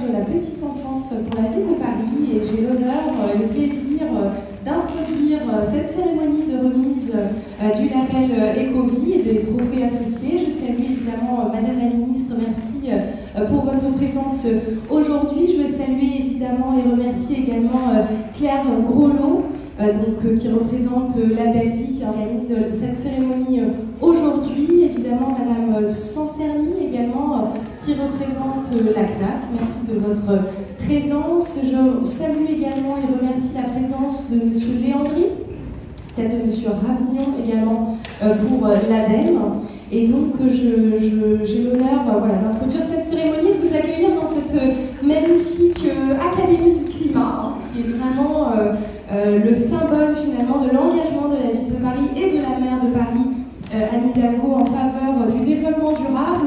de la petite enfance pour la ville de Paris et j'ai l'honneur et le plaisir d'introduire cette cérémonie de remise du label Ecovie et des trophées associés. Je salue évidemment Madame la Ministre, merci pour votre présence aujourd'hui. Je veux saluer évidemment et remercier également Claire Groslo, qui représente la Belle Vie, qui organise cette cérémonie aujourd'hui. Évidemment Madame Sancerny également, qui représente la CNAF. Merci de votre présence. Je salue également et remercie la présence de M. Léandry, peut-être de M. Ravignon également pour l'ADEME. Et donc j'ai l'honneur d'introduire cette cérémonie et de vous accueillir dans cette magnifique Académie du climat, qui est vraiment le symbole finalement de l'engagement de la ville de Paris et de la maire de Paris, Anne Hidalgo, en faveur du développement durable,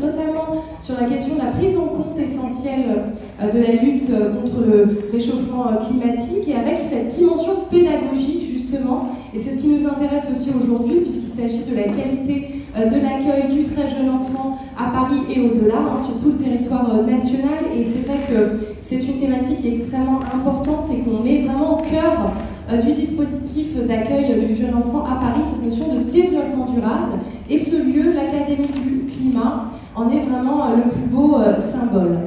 notamment sur la question de la prise en compte essentielle de la lutte contre le réchauffement climatique, et avec cette dimension pédagogique justement, et c'est ce qui nous intéresse aussi aujourd'hui, puisqu'il s'agit de la qualité de l'accueil du très jeune enfant à Paris et au-delà, sur tout le territoire national. Et c'est vrai que c'est une thématique extrêmement importante et qu'on met vraiment au cœur du dispositif d'accueil du jeune enfant à Paris, cette notion de développement durable. Et ce lieu, l'Académie du climat, en est vraiment le plus beau symbole.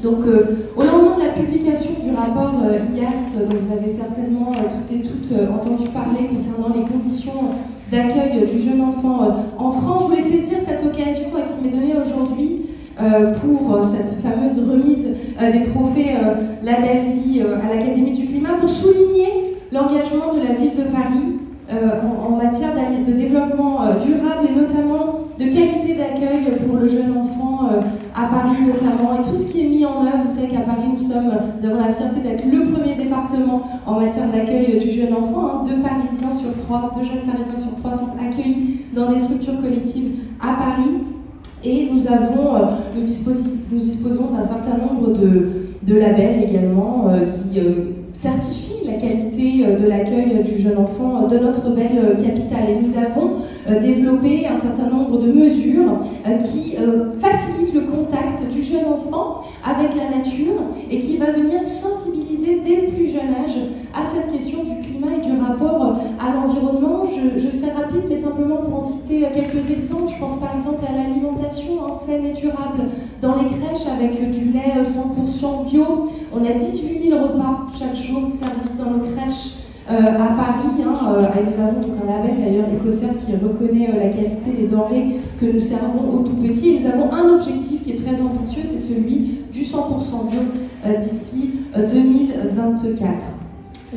Donc, au lendemain de la publication du rapport IAS, dont vous avez certainement toutes et toutes entendu parler concernant les conditions d'accueil du jeune enfant en France, je voulais saisir cette occasion qui m'est donnée aujourd'hui pour cette fameuse remise des trophées La Belle Vie à l'Académie du climat, pour souligner l'engagement de la ville de Paris en matière de développement durable et notamment de qualité d'accueil pour le jeune enfant à Paris notamment, et tout ce qui est mis en œuvre. Vous savez qu'à Paris nous avons la fierté d'être le premier département en matière d'accueil du jeune enfant. 2 jeunes Parisiens sur 3 sont accueillis dans des structures collectives à Paris, et nous disposons d'un certain nombre de labels également qui certifient la qualité de l'accueil du jeune enfant de notre belle capitale. Et nous avons développé un certain nombre de mesures qui facilitent le contact du jeune enfant avec la nature et qui va venir sensibiliser dès le plus jeune âge à cette question du climat et du rapport à l'environnement. Je serai rapide, mais simplement pour en citer quelques exemples. Je pense par exemple à l'alimentation saine et durable dans les crèches avec du lait 100% bio. On a 18 000 repas chaque jour servis dans nos crèches à Paris. Et nous avons donc un label d'ailleurs Écossaire qui reconnaît la qualité des denrées que nous servons aux tout petits. Et nous avons un objectif qui est très ambitieux, c'est celui du 100% bio d'ici 2024.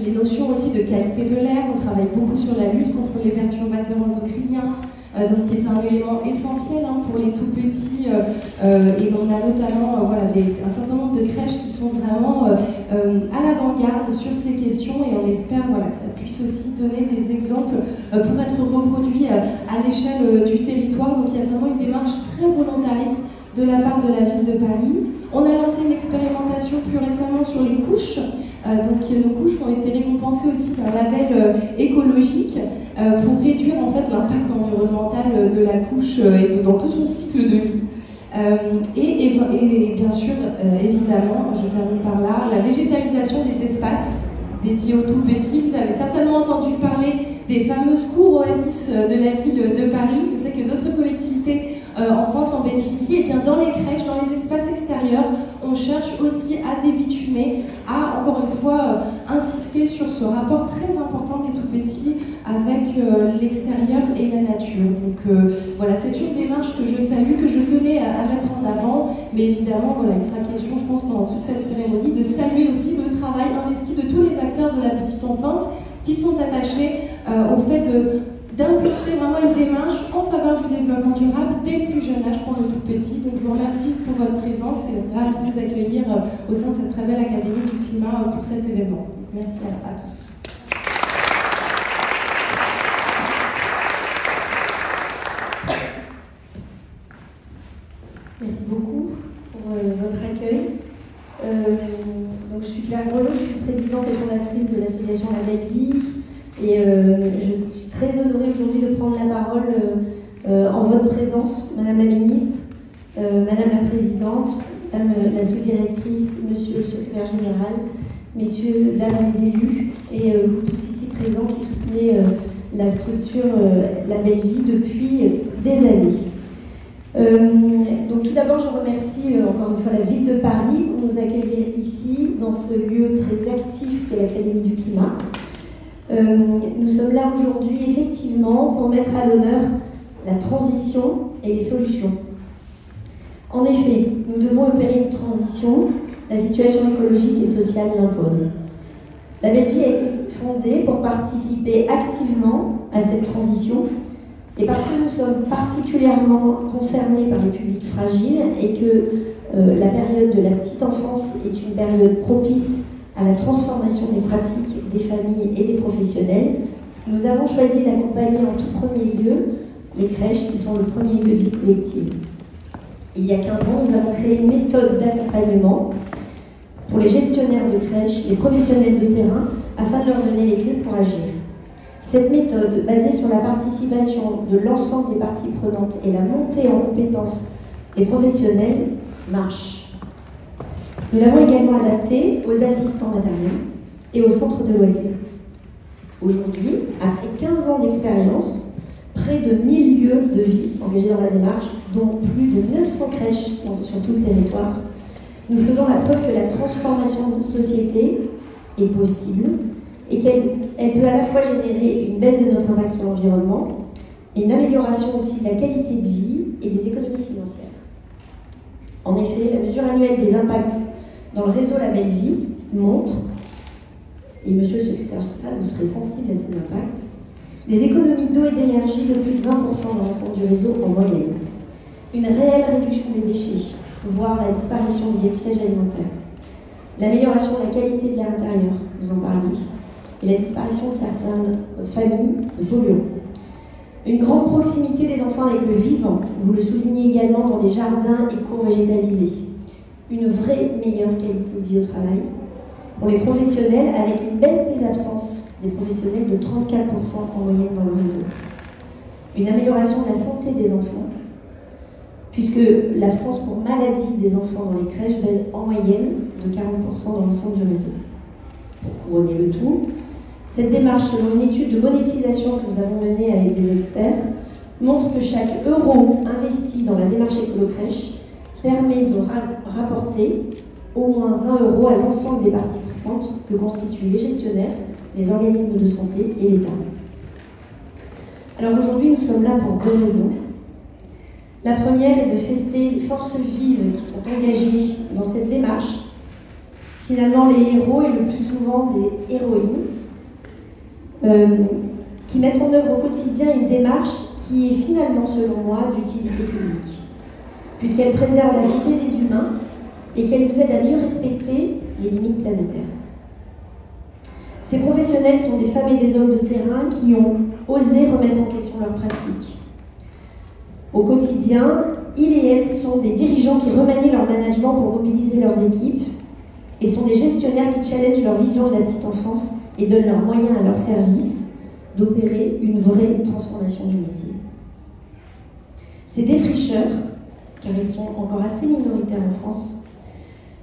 Les notions aussi de qualité de l'air, on travaille beaucoup sur la lutte contre les perturbateurs endocriniens, qui est un élément essentiel pour les tout petits, et on a notamment un certain nombre de crèches qui sont vraiment à l'avant-garde sur ces questions, et on espère que ça puisse aussi donner des exemples pour être reproduits à l'échelle du territoire. Donc il y a vraiment une démarche très volontariste de la part de la ville de Paris. On a lancé une expérimentation plus récemment sur les couches. Nos couches ont été récompensées aussi par un label écologique pour réduire en fait l'impact environnemental de la couche et dans tout son cycle de vie. Et bien sûr, évidemment, je termine par là, la végétalisation des espaces dédiés aux tout petits. Vous avez certainement entendu parler des fameuses cours oasis de la ville de Paris. Je sais que d'autres collectivités en France en bénéficient. Et bien dans les crèches, dans les espaces extérieurs, on cherche aussi à débitumer, à encore une fois insister sur ce rapport très important des tout petits avec l'extérieur et la nature. Donc c'est une démarche que je salue, que je tenais à mettre en avant, mais évidemment il sera question, je pense, pendant toute cette cérémonie, de saluer aussi le travail investi de tous les acteurs de la petite enfance qui sont attachés au fait d'impulser vraiment une démarche en faveur du développement durable dès le plus jeune âge pour le tout petit. Donc je vous remercie pour votre présence et ravi de vous accueillir au sein de cette très belle Académie du climat pour cet événement. Donc, merci à tous. Merci beaucoup pour votre accueil. Donc, je suis Claire Groslo, je suis présidente et fondatrice de l'association La Belle Vie, et je suis très honorée aujourd'hui de prendre la parole en votre présence, Madame la Ministre, Madame la Présidente, Madame la sous-directrice, Monsieur le secrétaire général, Messieurs, Dames les élus, et vous tous ici présents qui soutenez la structure La Belle Vie depuis des années. Donc tout d'abord, je remercie encore une fois la ville de Paris pour nous accueillir ici, dans ce lieu très actif qu'est l'Académie du Climat. Nous sommes là aujourd'hui effectivement pour mettre à l'honneur la transition et les solutions. En effet, nous devons opérer une transition, la situation écologique et sociale l'impose. La Belle Vie a été fondée pour participer activement à cette transition et parce que nous sommes particulièrement concernés par les publics fragiles et que la période de la petite enfance est une période propice à la transformation des pratiques des familles et des professionnels, nous avons choisi d'accompagner en tout premier lieu les crèches qui sont le premier lieu de vie collective. Il y a 15 ans, nous avons créé une méthode d'accompagnement pour les gestionnaires de crèches, les professionnels de terrain, afin de leur donner les clés pour agir. Cette méthode, basée sur la participation de l'ensemble des parties prenantes et la montée en compétences des professionnels, marche. Nous l'avons également adaptée aux assistants maternels et aux centres de loisirs. Aujourd'hui, après 15 ans d'expérience, près de 1000 lieux de vie engagés dans la démarche, dont plus de 900 crèches sur tout le territoire, nous faisons la preuve que la transformation de société est possible et qu'elle peut à la fois générer une baisse de notre impact sur l'environnement et une amélioration aussi de la qualité de vie et des économies financières. En effet, la mesure annuelle des impacts dans le réseau La Belle Vie montre, et monsieur le secrétaire général, vous serez sensible à ces impacts, des économies d'eau et d'énergie de plus de 20% dans l'ensemble du réseau en moyenne, une réelle réduction des déchets, voire la disparition du gaspillage alimentaire, l'amélioration de la qualité de l'air intérieur, vous en parlez, et la disparition de certaines familles de polluants. Une grande proximité des enfants avec le vivant, vous le soulignez également dans des jardins et cours végétalisés, une vraie meilleure qualité de vie au travail, pour les professionnels avec une baisse des absences des professionnels de 34% en moyenne dans le réseau. Une amélioration de la santé des enfants, puisque l'absence pour maladie des enfants dans les crèches baisse en moyenne de 40% dans l'ensemble du réseau. Pour couronner le tout, cette démarche, selon une étude de monétisation que nous avons menée avec des experts, montre que chaque euro investi dans la démarche écolo-crèche permet de rapporter au moins 20 € à l'ensemble des parties prenantes que constituent les gestionnaires, les organismes de santé et l'État. Alors aujourd'hui, nous sommes là pour deux raisons. La première est de fêter les forces vives qui sont engagées dans cette démarche. Finalement, les héros et le plus souvent des héroïnes qui mettent en œuvre au quotidien une démarche qui est finalement, selon moi, d'utilité publique, puisqu'elle préserve la santé des humains et qu'elle nous aide à mieux respecter les limites planétaires. Ces professionnels sont des femmes et des hommes de terrain qui ont osé remettre en question leurs pratiques. Au quotidien, ils et elles sont des dirigeants qui remanient leur management pour mobiliser leurs équipes et sont des gestionnaires qui challengent leur vision de la petite enfance et donnent leurs moyens à leur service d'opérer une vraie transformation du métier. Ces défricheurs, car ils sont encore assez minoritaires en France,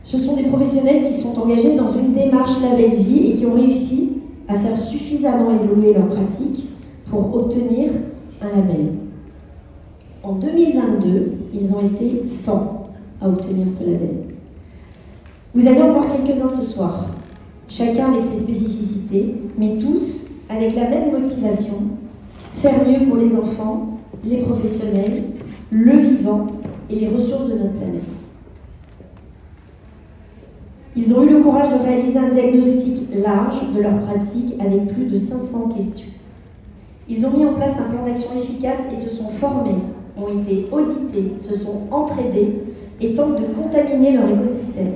ce sont des professionnels qui sont engagés dans une démarche La Belle Vie et qui ont réussi à faire suffisamment évoluer leurs pratiques pour obtenir un label. En 2022, ils ont été 100 à obtenir ce label. Vous allez en voir quelques-uns ce soir, chacun avec ses spécificités, mais tous avec la même motivation, faire mieux pour les enfants, les professionnels, le vivant et les ressources de notre planète. Ils ont eu le courage de réaliser un diagnostic large de leurs pratiques avec plus de 500 questions. Ils ont mis en place un plan d'action efficace et se sont formés, ont été audités, se sont entraidés et tentent de contaminer leur écosystème.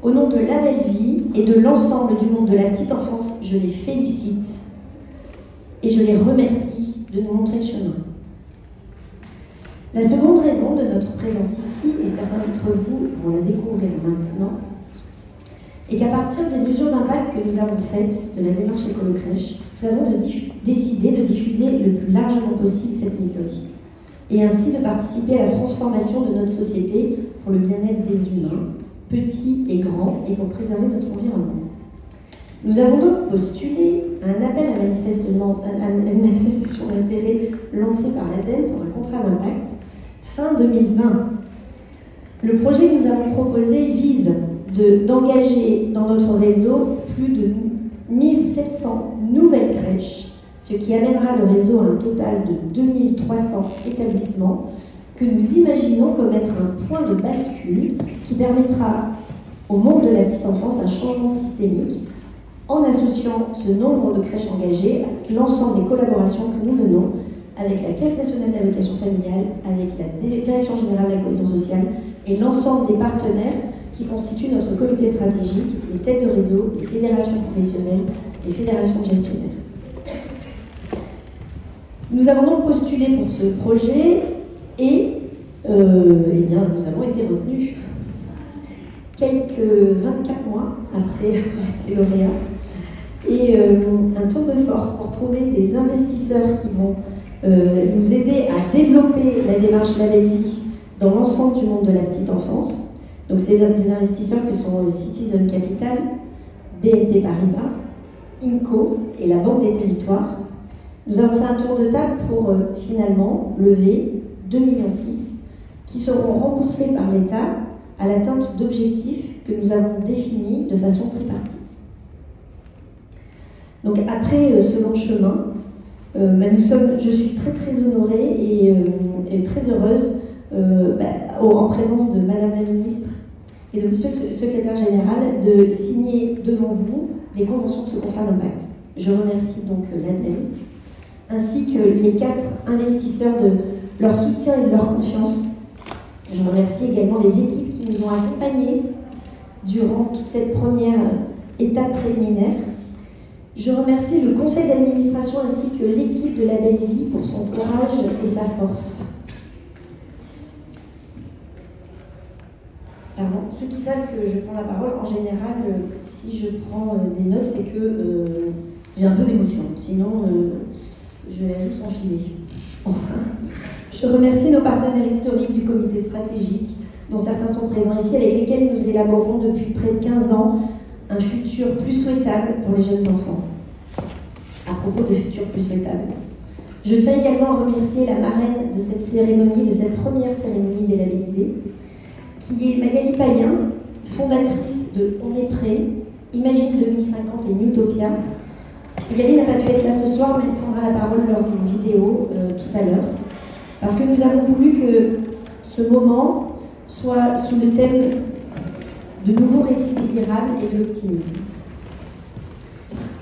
Au nom de La Belle Vie et de l'ensemble du monde de la petite enfance, je les félicite et je les remercie de nous montrer le chemin. La seconde raison de notre présence ici, et certains d'entre vous vont la découvrir maintenant, est qu'à partir des mesures d'impact que nous avons faites de la démarche écolo-crèche, nous avons décidé de diffuser le plus largement possible cette méthode et ainsi de participer à la transformation de notre société pour le bien-être des humains, petits et grands, et pour préserver notre environnement. Nous avons donc postulé un appel à une manifestation d'intérêt lancé par l'ADEME pour un contrat d'impact fin 2020. Le projet que nous avons proposé vise d'engager dans notre réseau plus de 1700 nouvelles crèches, ce qui amènera le réseau à un total de 2300 établissements que nous imaginons comme être un point de bascule qui permettra au monde de la petite enfance un changement systémique en associant ce nombre de crèches engagées à l'ensemble des collaborations que nous menons avec la Caisse nationale d'allocation familiale, avec la Direction générale de la cohésion sociale et l'ensemble des partenaires qui constituent notre comité stratégique, les têtes de réseau, les fédérations professionnelles, les fédérations de gestionnaires. Nous avons donc postulé pour ce projet et eh bien, nous avons été retenus quelques 24 mois après les lauréats. Et un tour de force pour trouver des investisseurs qui vont nous aider à développer la démarche Label Vie dans l'ensemble du monde de la petite enfance. Donc c'est des investisseurs que sont Citizen Capital, BNP Paribas, INCO et la Banque des Territoires. Nous avons fait un tour de table pour finalement lever 2,6 millions qui seront remboursés par l'État à l'atteinte d'objectifs que nous avons définis de façon tripartite. Donc après ce long chemin, je suis très honorée et très heureuse en présence de Madame la Ministre et de Monsieur le Secrétaire Général de signer devant vous les conventions de ce contrat d'impact. Je remercie donc l'ADEME ainsi que les 4 investisseurs de leur soutien et de leur confiance. Je remercie également les équipes qui nous ont accompagnés durant toute cette première étape préliminaire. Je remercie le conseil d'administration ainsi que l'équipe de Label Vie pour son courage et sa force. Pardon, ceux qui savent que je prends la parole, en général, si je prends des notes, c'est que j'ai un peu d'émotion. Sinon, je vais juste enfiler. Enfin, je remercie nos partenaires historiques du comité stratégique, dont certains sont présents ici, avec lesquels nous élaborons depuis près de 15 ans un futur plus souhaitable pour les jeunes enfants. À propos de futur plus souhaitable. Je tiens également à remercier la marraine de cette cérémonie, de cette première cérémonie des labellisés, qui est Magali Payen, fondatrice de On est prêt, Imagine 2050 et Newtopia. Magali n'a pas pu être là ce soir, mais elle prendra la parole lors d'une vidéo tout à l'heure, parce que nous avons voulu que ce moment soit sous le thème de nouveaux récits désirables et de l'optimisme.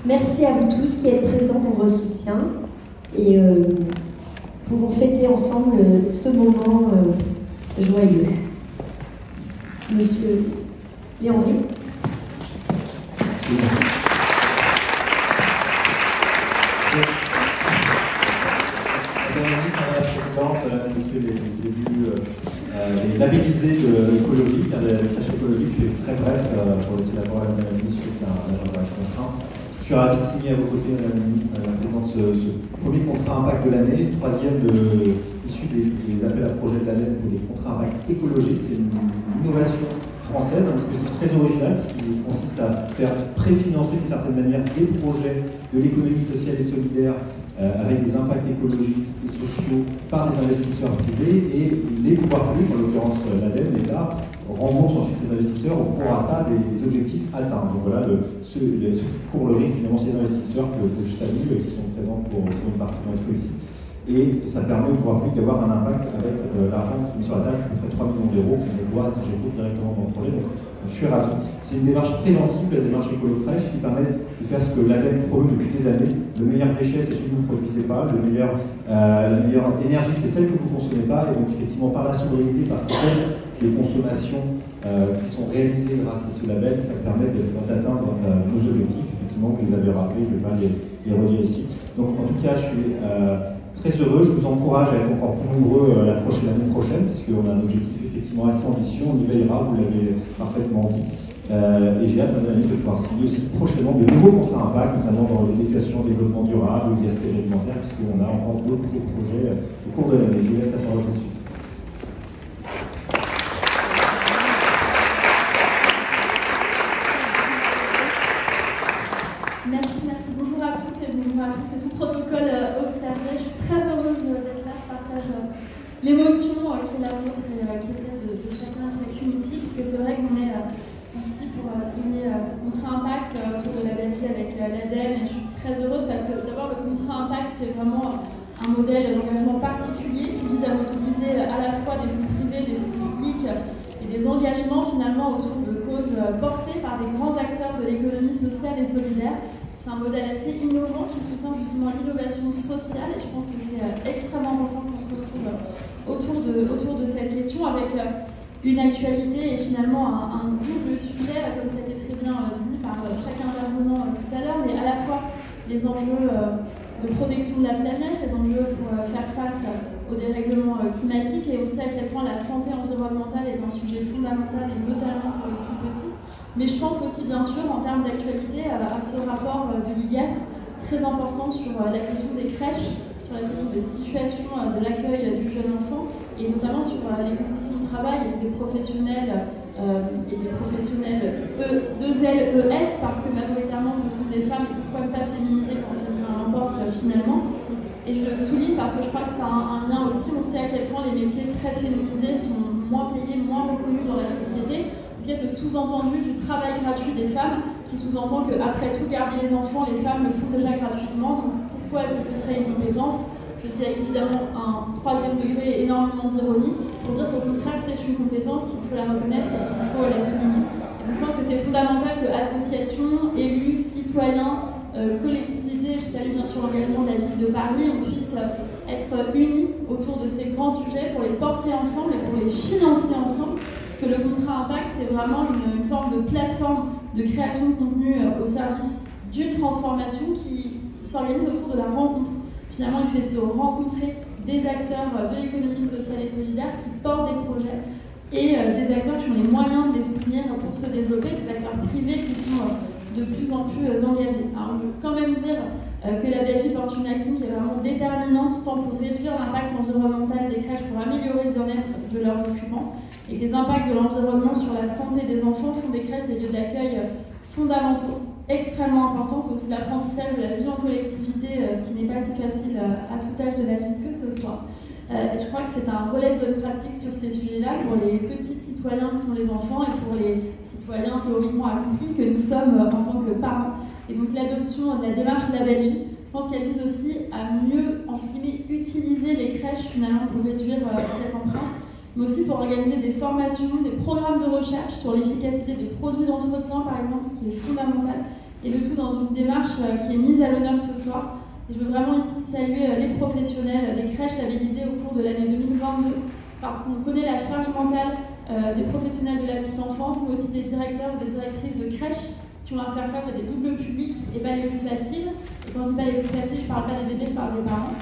Merci à vous tous qui êtes présents pour votre soutien et pouvons fêter ensemble ce moment joyeux. Monsieur Léandri. Monsieur les élus, les labellisés de l'écologie, la tâche écologique, je suis très bref pour laisser la parole à Madame la Ministre, qui a un agenda contraint. Je suis ravi de signer à vos côtés, Madame la Ministre, la présence ce premier contrat impact de l'année, troisième issu des appels à projets de l'année, des contrats impact écologique. C'est une innovation française, un dispositif très original, qui consiste à faire préfinancer d'une certaine manière des projets de l'économie sociale et solidaire avec des impacts écologiques et sociaux par des investisseurs privés, et les pouvoirs publics, en l'occurrence l'ADEME, l'État, remboursent ensuite ces investisseurs au prorata des objectifs atteints. Donc voilà, ceux qui courent le risque, finalement, c'est les investisseurs que je salue et qui sont présents pour une partie d'entre eux ici. Et ça permet au pouvoir public d'avoir un impact avec l'argent qui est mis sur la table, à peu près 3 millions d'euros, qu'on doit injecter directement dans le projet. Donc je suis ravi. C'est une démarche préventive, la démarche écolo-fraîche, qui permet de faire ce que l'ADEME promeut depuis des années. Le meilleur déchet, c'est celui que vous ne produisez pas. La meilleure énergie, c'est celle que vous ne consommez pas. Et donc, effectivement, par la sobriété, par ces baisses de consommation qui sont réalisées grâce à ce label, ça permet d'atteindre nos objectifs, effectivement, que vous avez rappelés. Je ne vais pas les redire ici. Donc, en tout cas, je suis très heureux. Je vous encourage à être encore plus nombreux l'année prochaine, puisqu'on a un objectif effectivement assez ambitieux. On y veillera, vous l'avez parfaitement dit. Et j'ai hâte, Madame la Ministre, de pouvoir signer aussi prochainement de nouveaux contrats impact, notamment dans l'éducation, le développement durable, le gaspillage alimentaire, puisqu'on a encore beaucoup de projets au cours de l'année. Je vous laisse la parole tout de suite. Merci. Bonjour à toutes et bonjour à tous. C'est tout protocole observé. Je suis très heureuse d'être là. Je partage l'émotion qui est la vôtre et qui est celle de chacun et chacune ici, puisque c'est vrai qu'on est ici pour signer ce contrat impact autour de la belle vie avec l'ADEME. Et je suis très heureuse parce que d'abord le contrat impact, c'est vraiment un modèle d'engagement particulier qui vise à mobiliser à la fois des fonds privés, des fonds publics et des engagements finalement autour de causes portées par des grands acteurs de l'économie sociale et solidaire. C'est un modèle assez innovant qui soutient justement l'innovation sociale et je pense que c'est extrêmement important qu'on se retrouve autour de cette question avec une actualité et finalement un double sujet, comme ça a été très bien dit par chaque intervenant tout à l'heure, mais à la fois les enjeux de protection de la planète, les enjeux pour faire face au dérèglement climatique et aussi à quel point la santé environnementale est un sujet fondamental et notamment pour les tout petits. Mais je pense aussi bien sûr en termes d'actualité à ce rapport de l'IGAS très important sur la question des crèches, sur la question des situations de l'accueil du jeune enfant et notamment sur les conditions de travail des professionnels et des professionnels ES parce que majoritairement ce sont des femmes et pourquoi pas féminisées quand on importe finalement. Et je le souligne parce que je crois que ça a un lien aussi, on sait à quel point les métiers très féminisés sont moins payés, moins reconnus dans la société. Il y a ce sous-entendu du travail gratuit des femmes qui sous-entend qu'après tout garder les enfants, les femmes le font déjà gratuitement. Donc pourquoi est-ce que ce serait une compétence? Je dis avec évidemment un troisième degré et énormément d'ironie pour dire qu'au contraire c'est une compétence qu'il faut la reconnaître et qu'il faut la souligner. Et donc je pense que c'est fondamental que associations, élus, citoyens, collectivités, je salue bien sûr l'engagement de la ville de Paris, on puisse être unis autour de ces grands sujets pour les porter ensemble et pour les financer ensemble. Parce que le contrat impact, c'est vraiment une forme de plateforme de création de contenu au service d'une transformation qui s'organise autour de la rencontre. Finalement, il fait se rencontrer des acteurs de l'économie sociale et solidaire qui portent des projets et des acteurs qui ont les moyens de les soutenir pour se développer, des acteurs privés qui sont de plus en plus engagés. Alors, je veux quand même dire que la BFI porte une action qui est vraiment déterminante tant pour réduire l'impact environnemental des crèches, pour améliorer le bien-être de leurs occupants, et que les impacts de l'environnement sur la santé des enfants font des crèches des lieux d'accueil fondamentaux, extrêmement importants. C'est aussi l'apprentissage de la vie en collectivité, ce qui n'est pas si facile à tout âge de la vie que ce soit. Et je crois que c'est un relais de bonne pratique sur ces sujets-là pour les petits citoyens qui sont les enfants et pour les citoyens théoriquement accomplis que nous sommes en tant que parents. Et donc l'adoption de la démarche de la belle vie, je pense qu'elle vise aussi à mieux, entre guillemets, utiliser les crèches finalement pour réduire cette empreinte, mais aussi pour organiser des formations, des programmes de recherche sur l'efficacité des produits d'entretien par exemple, ce qui est fondamental, et le tout dans une démarche qui est mise à l'honneur ce soir. Et je veux vraiment ici saluer les professionnels des crèches labellisées au cours de l'année 2022, parce qu'on connaît la charge mentale des professionnels de la petite enfance, mais aussi des directeurs ou des directrices de crèches qui ont à faire face à des doubles publics et pas les plus faciles. Et quand je dis pas les plus faciles, je ne parle pas des bébés, je parle des parents.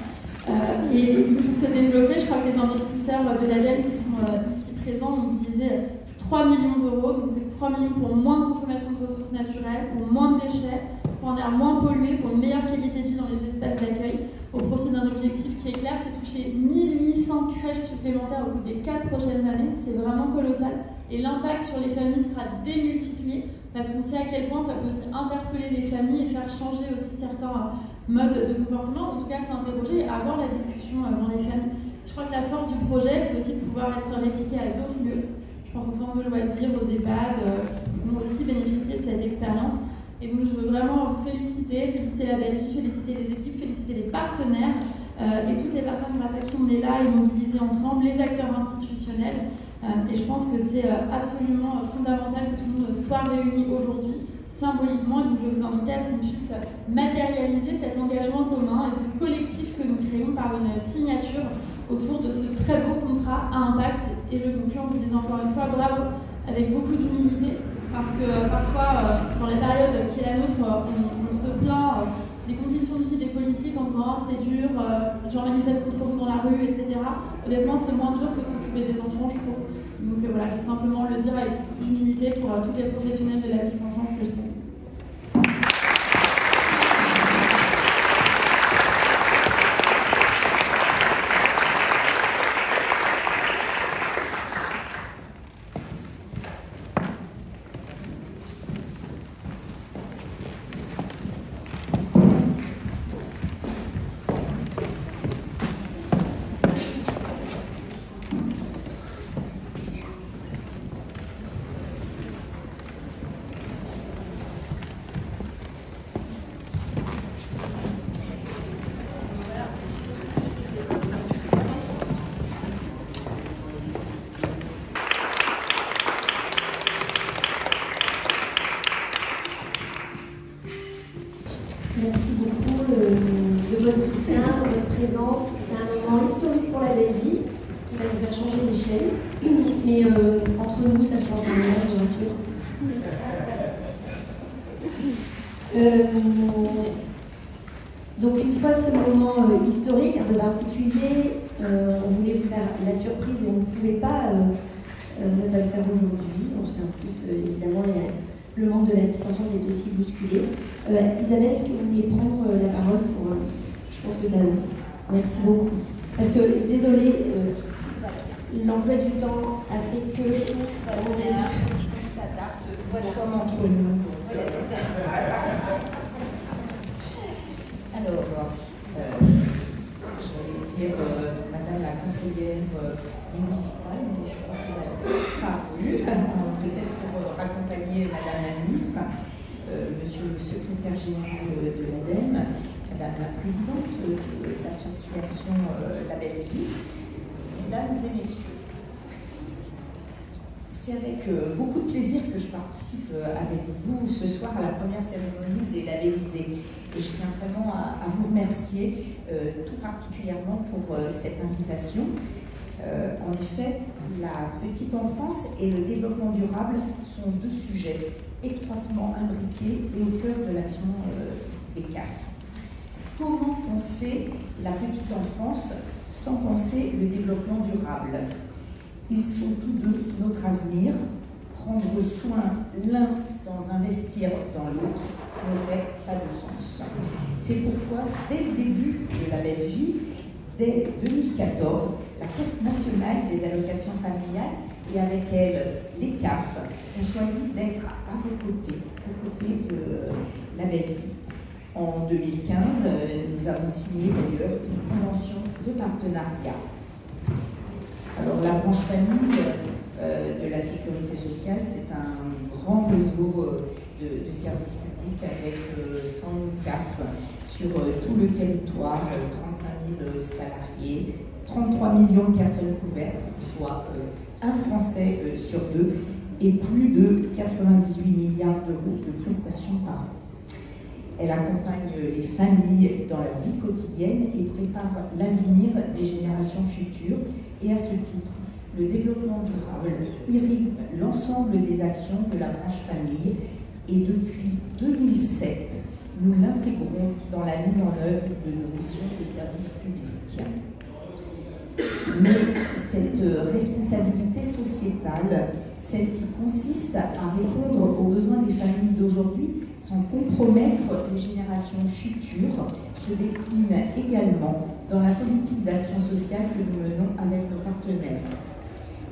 Et pour se développer, je crois que les investisseurs de l'ADEME qui sont ici présents ont mobilisé 3 millions d'euros, donc c'est 3 millions pour moins de consommation de ressources naturelles, pour moins de déchets, pour un air moins pollué, pour une meilleure qualité de vie dans les espaces d'accueil, au profit d'un objectif qui est clair, c'est toucher 1800 crèches supplémentaires au bout des 4 prochaines années, c'est vraiment colossal, et l'impact sur les familles sera démultiplié, parce qu'on sait à quel point ça peut aussi interpeller les familles et faire changer aussi certains modes de comportement, en tout cas s'interroger et avoir la discussion dans les familles. Je crois que la force du projet, c'est aussi de pouvoir être répliqué à d'autres lieux. Je pense aux centres de loisirs, aux EHPAD, qui pourront aussi bénéficier de cette expérience. Et donc je veux vraiment vous féliciter la belle vie, féliciter les équipes, féliciter les partenaires et toutes les personnes grâce à qui on est là et mobilisés ensemble, les acteurs institutionnels. Et je pense que c'est absolument fondamental que tout le monde soit réuni aujourd'hui, symboliquement. Et donc je vais vous inviter à ce qu'on puisse matérialiser cet engagement commun et ce collectif que nous créons par une signature autour de ce très beau contrat à impact. Et je conclue en vous disant encore une fois bravo, avec beaucoup d'humilité, parce que parfois, dans la période qui est la nôtre, on se plaint des conditions de vie des politiques en disant c'est dur, les gens manifestent contre vous dans la rue, etc. Honnêtement, c'est moins dur que de s'occuper des enfants, je trouve. Donc voilà, je vais simplement le dire avec humilité pour tous les professionnels de la petite enfance que je sais. Merci beaucoup de votre soutien, de votre présence. C'est un moment historique pour la belle vie qui va nous faire changer d'échelle. Mais entre nous, ça change rien, je vous rassure. Donc une fois ce moment historique, un peu particulier, on voulait vous faire la surprise et on ne pouvait pas ne pas le faire aujourd'hui. On sait en plus, évidemment, le monde de la petite enfance est aussi bousculé. Isabelle, est-ce que vous voulez prendre la parole pour... je pense que ça vous... Merci beaucoup. Parce que, désolée, l'emploi du temps a fait que... On s'adapte, voilà, comme entre nous. Voilà, c'est ça. Alors, j'allais dire Madame la conseillère municipale, mais je crois qu'elle a disparu, peut-être pour accompagner Madame la ministre, Monsieur le secrétaire général de l'ADEME, Madame la présidente de l'association La Belle Vie, Mesdames et Messieurs. C'est avec beaucoup de plaisir que je participe avec vous ce soir à la première cérémonie des labellisés. Et je tiens vraiment à vous remercier tout particulièrement pour cette invitation. En effet, la petite enfance et le développement durable sont deux sujets étroitement imbriqués et au cœur de l'action des CAF. Comment penser la petite enfance sans penser le développement durable? Ils sont tous deux notre avenir. Prendre soin l'un sans investir dans l'autre n'aurait pas de sens. C'est pourquoi, dès le début de la belle vie, dès 2014, la Caisse nationale des allocations familiales et avec elle les CAF ont choisi d'être à vos côtés, aux côtés de la belle vie. En 2015, nous avons signé d'ailleurs une convention de partenariat. Alors la branche famille de la sécurité sociale, c'est un grand réseau de services publics avec 100 CAF sur tout le territoire, 35 000 salariés, 33 millions de personnes couvertes, soit un Français sur deux, et plus de 98 milliards d'euros de prestations par an. Elle accompagne les familles dans leur vie quotidienne et prépare l'avenir des générations futures. Et à ce titre, le développement durable irrigue l'ensemble des actions de la branche famille. Et depuis 2007, nous l'intégrons dans la mise en œuvre de nos missions de service public. Mais cette responsabilité sociétale, celle qui consiste à répondre aux besoins des familles d'aujourd'hui sans compromettre les générations futures, se décline également dans la politique d'action sociale que nous menons avec nos partenaires.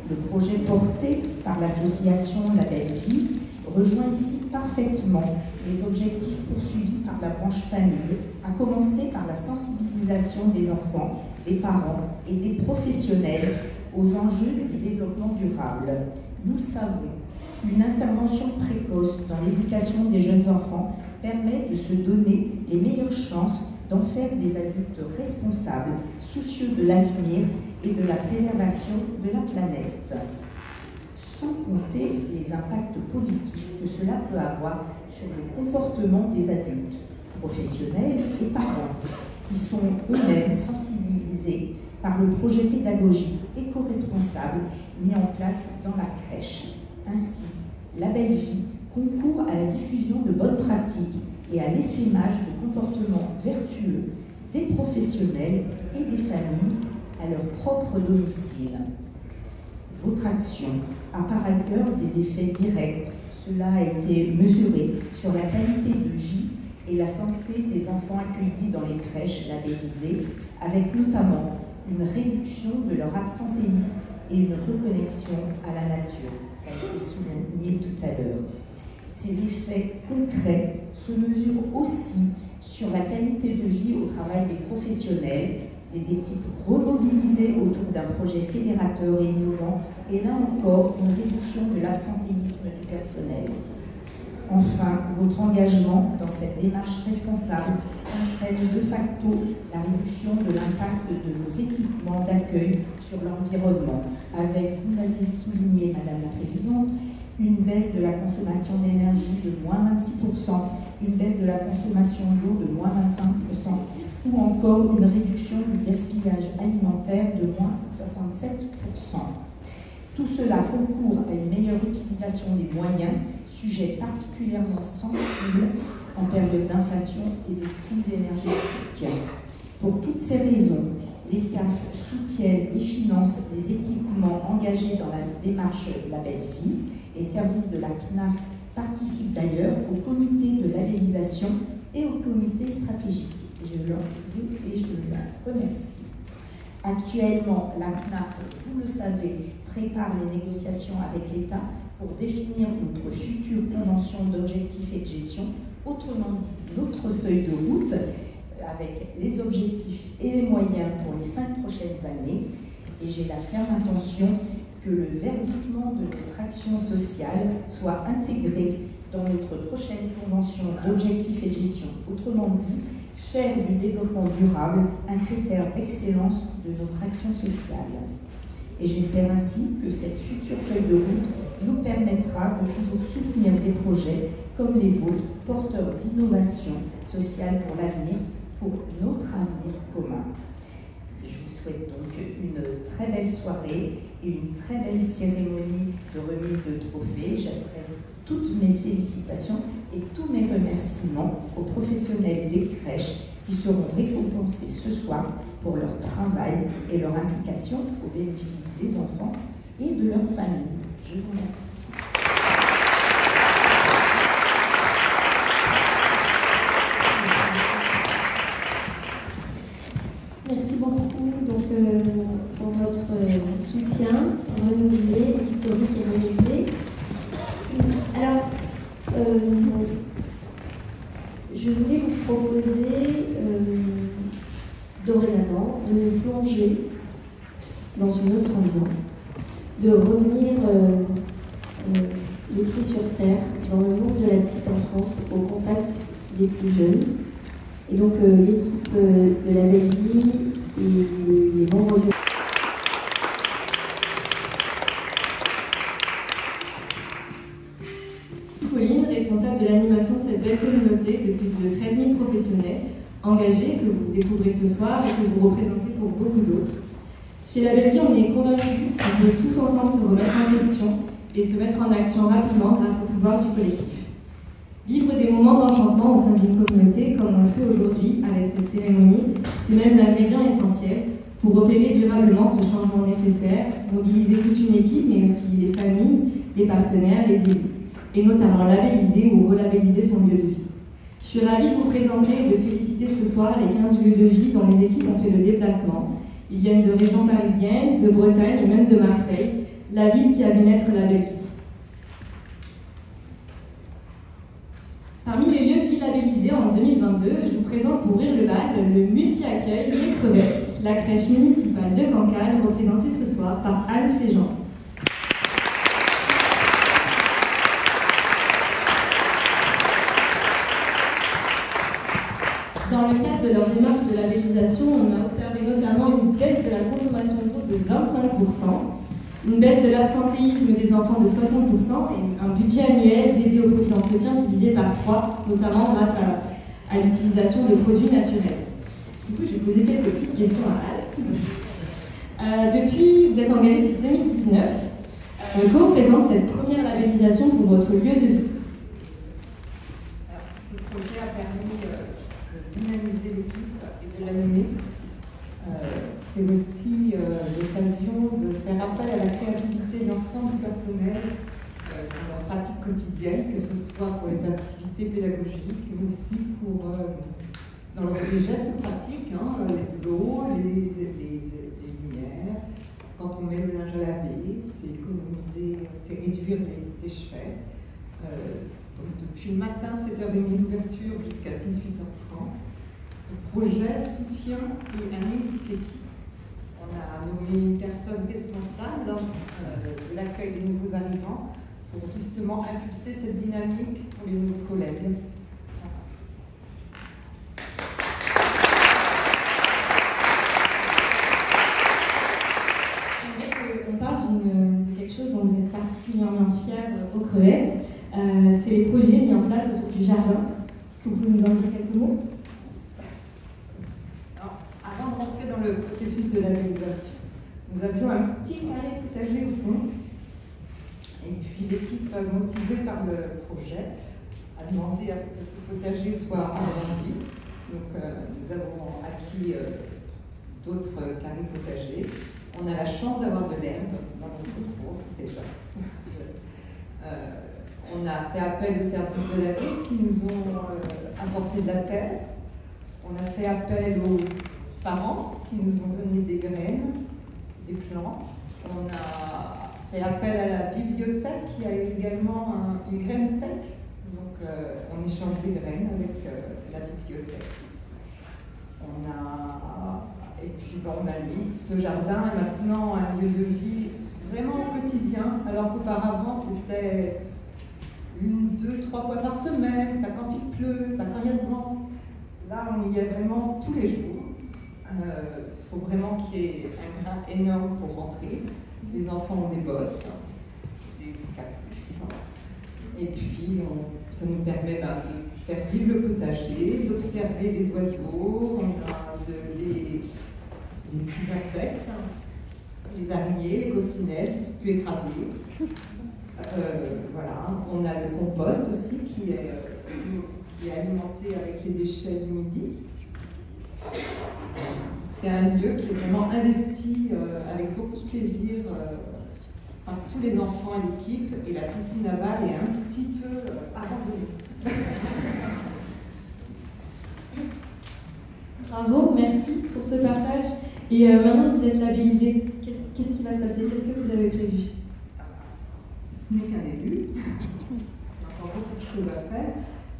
Le projet porté par l'association La Belle Vie rejoint ici parfaitement les objectifs poursuivis par la branche famille, à commencer par la sensibilisation des enfants, des parents et des professionnels aux enjeux du développement durable. Nous le savons, une intervention précoce dans l'éducation des jeunes enfants permet de se donner les meilleures chances d'en faire des adultes responsables, soucieux de l'avenir et de la préservation de la planète. Sans compter les impacts positifs que cela peut avoir sur le comportement des adultes, professionnels et parents, qui sont eux-mêmes sensibilisés par le projet pédagogique éco-responsable mis en place dans la crèche. Ainsi, La Belle Vie concourt à la diffusion de bonnes pratiques et à l'essaimage de comportements vertueux des professionnels et des familles à leur propre domicile. Votre action a par ailleurs des effets directs. Cela a été mesuré sur la qualité de vie et la santé des enfants accueillis dans les crèches labellisées, avec notamment une réduction de leur absentéisme et une reconnexion à la nature. Ça a été souligné tout à l'heure. Ces effets concrets se mesurent aussi sur la qualité de vie au travail des professionnels, des équipes remobilisées autour d'un projet fédérateur et innovant, et là encore, une réduction de l'absentéisme du personnel. Enfin, votre engagement dans cette démarche responsable entraîne de facto la réduction de l'impact de vos équipements d'accueil sur l'environnement, avec, vous l'avez souligné, Madame la Présidente, une baisse de la consommation d'énergie de moins 26% une baisse de la consommation d'eau de moins 25%, ou encore une réduction du gaspillage alimentaire de moins 67%. Tout cela concourt à une meilleure utilisation des moyens, sujet particulièrement sensible en période d'inflation et de crise énergétique. Pour toutes ces raisons, les CAF soutiennent et financent les équipements engagés dans la démarche Label Vie. Les services de la CNAF participent d'ailleurs au comité de labellisation et au comité stratégique. Je leur et je la remercie. Actuellement, la CNAF, vous le savez, prépare les négociations avec l'État pour définir notre future convention d'objectifs et de gestion, autrement dit notre feuille de route avec les objectifs et les moyens pour les 5 prochaines années. Et j'ai la ferme intention que le verdissement de notre action sociale soit intégré dans notre prochaine convention d'objectifs et de gestion. Autrement dit, faire du développement durable un critère d'excellence de notre action sociale. Et j'espère ainsi que cette future feuille de route nous permettra de toujours soutenir des projets comme les vôtres, porteurs d'innovation sociale pour l'avenir, pour notre avenir commun. Je vous souhaite donc une très belle soirée et une très belle cérémonie de remise de trophées. J'adresse toutes mes félicitations et tous mes remerciements aux professionnels des crèches qui seront récompensés ce soir pour leur travail et leur implication au bénéfice des enfants et de leurs familles. Je vous remercie. Merci beaucoup donc, pour votre soutien renouvelé, historique et renouvelé. Alors, je voulais vous proposer dorénavant de nous plonger dans une autre ambiance, de revenir les pieds sur terre dans le monde de la petite enfance au contact des plus jeunes. Et donc l'équipe de la Belle Vie et les membres du... Pauline, responsable de l'animation de cette belle communauté de plus de 13 000 professionnels engagés que vous découvrez ce soir et que vous représentez pour beaucoup d'autres. Chez la Belle Vie, on est convaincus qu'on peut tous ensemble se remettre en question et se mettre en action rapidement grâce au pouvoir du collectif. Vivre des moments d'enchantement au sein d'une communauté, comme on le fait aujourd'hui avec cette cérémonie, c'est même l'ingrédient essentiel pour opérer durablement ce changement nécessaire, mobiliser toute une équipe, mais aussi les familles, les partenaires, les élus, et notamment labelliser ou relabelliser son lieu de vie. Je suis ravie de vous présenter et de féliciter ce soir les 15 lieux de vie dont les équipes ont fait le déplacement. Ils viennent de régions parisiennes, de Bretagne et même de Marseille, la ville qui a vu naître la Belle Vie. Parmi les lieux de vie labellisés en 2022, je vous présente pour ouvrir le bal le multi-accueil Les Crevettes, la crèche municipale de Cancale, représentée ce soir par Anne Fléjean. Dans le cadre de leur démarche de labellisation, on a observé notamment une baisse de la consommation d'eau de 25%, une baisse de l'absentéisme des enfants de 60% et un budget annuel dédié aux produits d'entretien divisé par 3, notamment grâce à l'utilisation de produits naturels. Du coup, je vais poser quelques petites questions à Anne. Vous êtes engagé depuis 2019. Que représente cette première labellisation pour votre lieu de vie? Ce projet a permis de dynamiser l'équipe et de l'animer. C'est aussi l'occasion de faire appel à la créativité de l'ensemble du personnel dans leur pratique quotidienne, que ce soit pour les activités pédagogiques, mais aussi pour dans les gestes pratiques, l'eau, les lumières. Quand on met le linge à laver, c'est économiser, c'est réduire les déchets. Donc depuis le matin, 7h30 d'ouverture jusqu'à 18h30. Ce projet soutient et anime toute l'équipe. On a nommé une personne responsable de l'accueil des nouveaux arrivants pour justement impulser cette dynamique pour les nouveaux collègues. On parle de quelque chose dont vous êtes particulièrement fiers aux Crevettes, c'est les projets mis en place autour du jardin. processus de labellisation. Nous avions un petit carré potager au fond, et puis l'équipe motivée par le projet a demandé à ce que ce potager soit agrandi. Donc nous avons acquis d'autres carrés potagers. On a la chance d'avoir de l'herbe dans notre cour déjà. On a fait appel aux services de la ville qui nous ont apporté de la terre. On a fait appel aux parents qui nous ont donné des graines, des plantes. On a fait appel à la bibliothèque qui a également une graine tech. Donc on échange des graines avec la bibliothèque. Et puis on a dit ce jardin est maintenant un lieu de vie vraiment au quotidien, alors qu'auparavant c'était 1, 2, 3 fois par semaine, pas quand il pleut, pas quand il y a de vent. Là, on y est vraiment tous les jours. Il faut vraiment qu'il y ait un grain énorme pour rentrer. Les enfants ont des bottes, des capuches. Et puis, ça nous permet de faire vivre le potager, d'observer les oiseaux, on a des petits insectes, les araignées, les coccinelles qui sont plus écrasées. Voilà, on a le compost aussi qui est alimenté avec les déchets du midi. C'est un lieu qui est vraiment investi avec beaucoup de plaisir par tous les enfants et l'équipe, et la piscine aval est un petit peu abandonnée. Bravo, merci pour ce partage. Et maintenant que vous êtes labellisé, qu'est-ce qui va se passer? Qu'est-ce que vous avez prévu? Ce n'est qu'un début. Il y a encore beaucoup de choses à faire.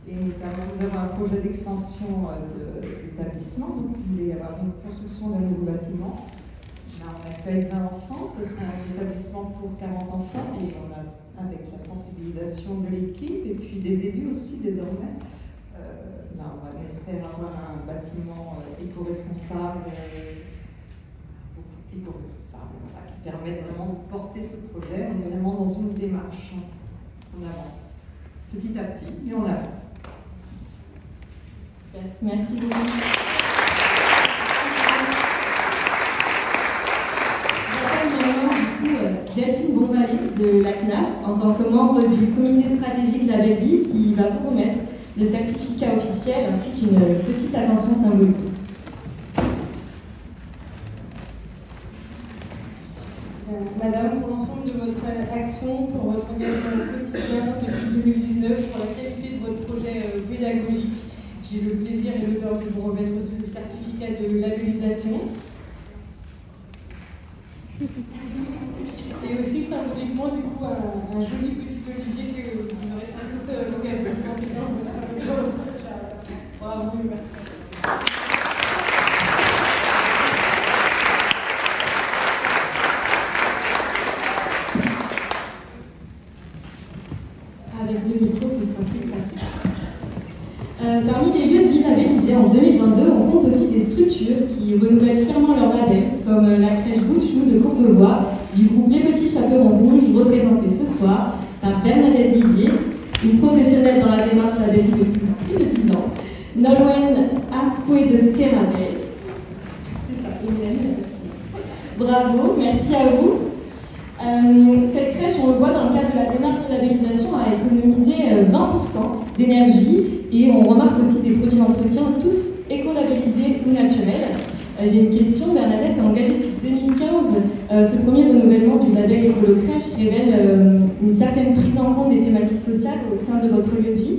Et notamment, nous avons un projet d'extension d'établissement. Donc, il voulait y avoir une construction d'un nouveau bâtiment. Là, on accueille 20 enfants. Ce sera un établissement pour 40 enfants. Et on a, avec la sensibilisation de l'équipe et puis des élus aussi désormais, on espère avoir un bâtiment éco-responsable, voilà, qui permet vraiment de porter ce projet. On est vraiment dans une démarche. On avance petit à petit, mais on avance. Super. Merci beaucoup. Delphine Bonvalet de la CNAF en tant que membre du comité stratégique de la belle vie qui va vous remettre le certificat officiel ainsi qu'une petite attention symbolique. Madame, pour l'ensemble de votre action, pour votre engagement quotidien depuis 2019, pour la qualité de votre projet pédagogique, j'ai le plaisir et l'honneur de vous remettre ce certificat de labellisation. Et aussi symboliquement, du coup, un joli petit olivier que vous aurez sans doute l'occasion de faire. Bravo, merci. Avec 2 micros, ce sera plus pratique. Parmi les lieux de vie labellisés en 2022, on compte aussi des structures qui renouvellent fièrement leur label, comme la crèche Boutchou de Courbevoie, du groupe Les Petits Chaperons Rouges, représentée ce soir par Bernadette Didier, une professionnelle dans la démarche labellisée depuis plus de 10 ans, Nolwenn Aspoué de Kerabel. C'est ça, Hélène. Bravo, merci à vous. Cette crèche, on le voit dans le cadre de la démarche de labellisation, a économisé 20% d'énergie et on remarque aussi des produits d'entretien tous éco-labellisés ou naturels. J'ai une question, Bernadette est engagée depuis 2015. Ce premier renouvellement du label Écolo-Crèche révèle une certaine prise en compte des thématiques sociales au sein de votre lieu de vie.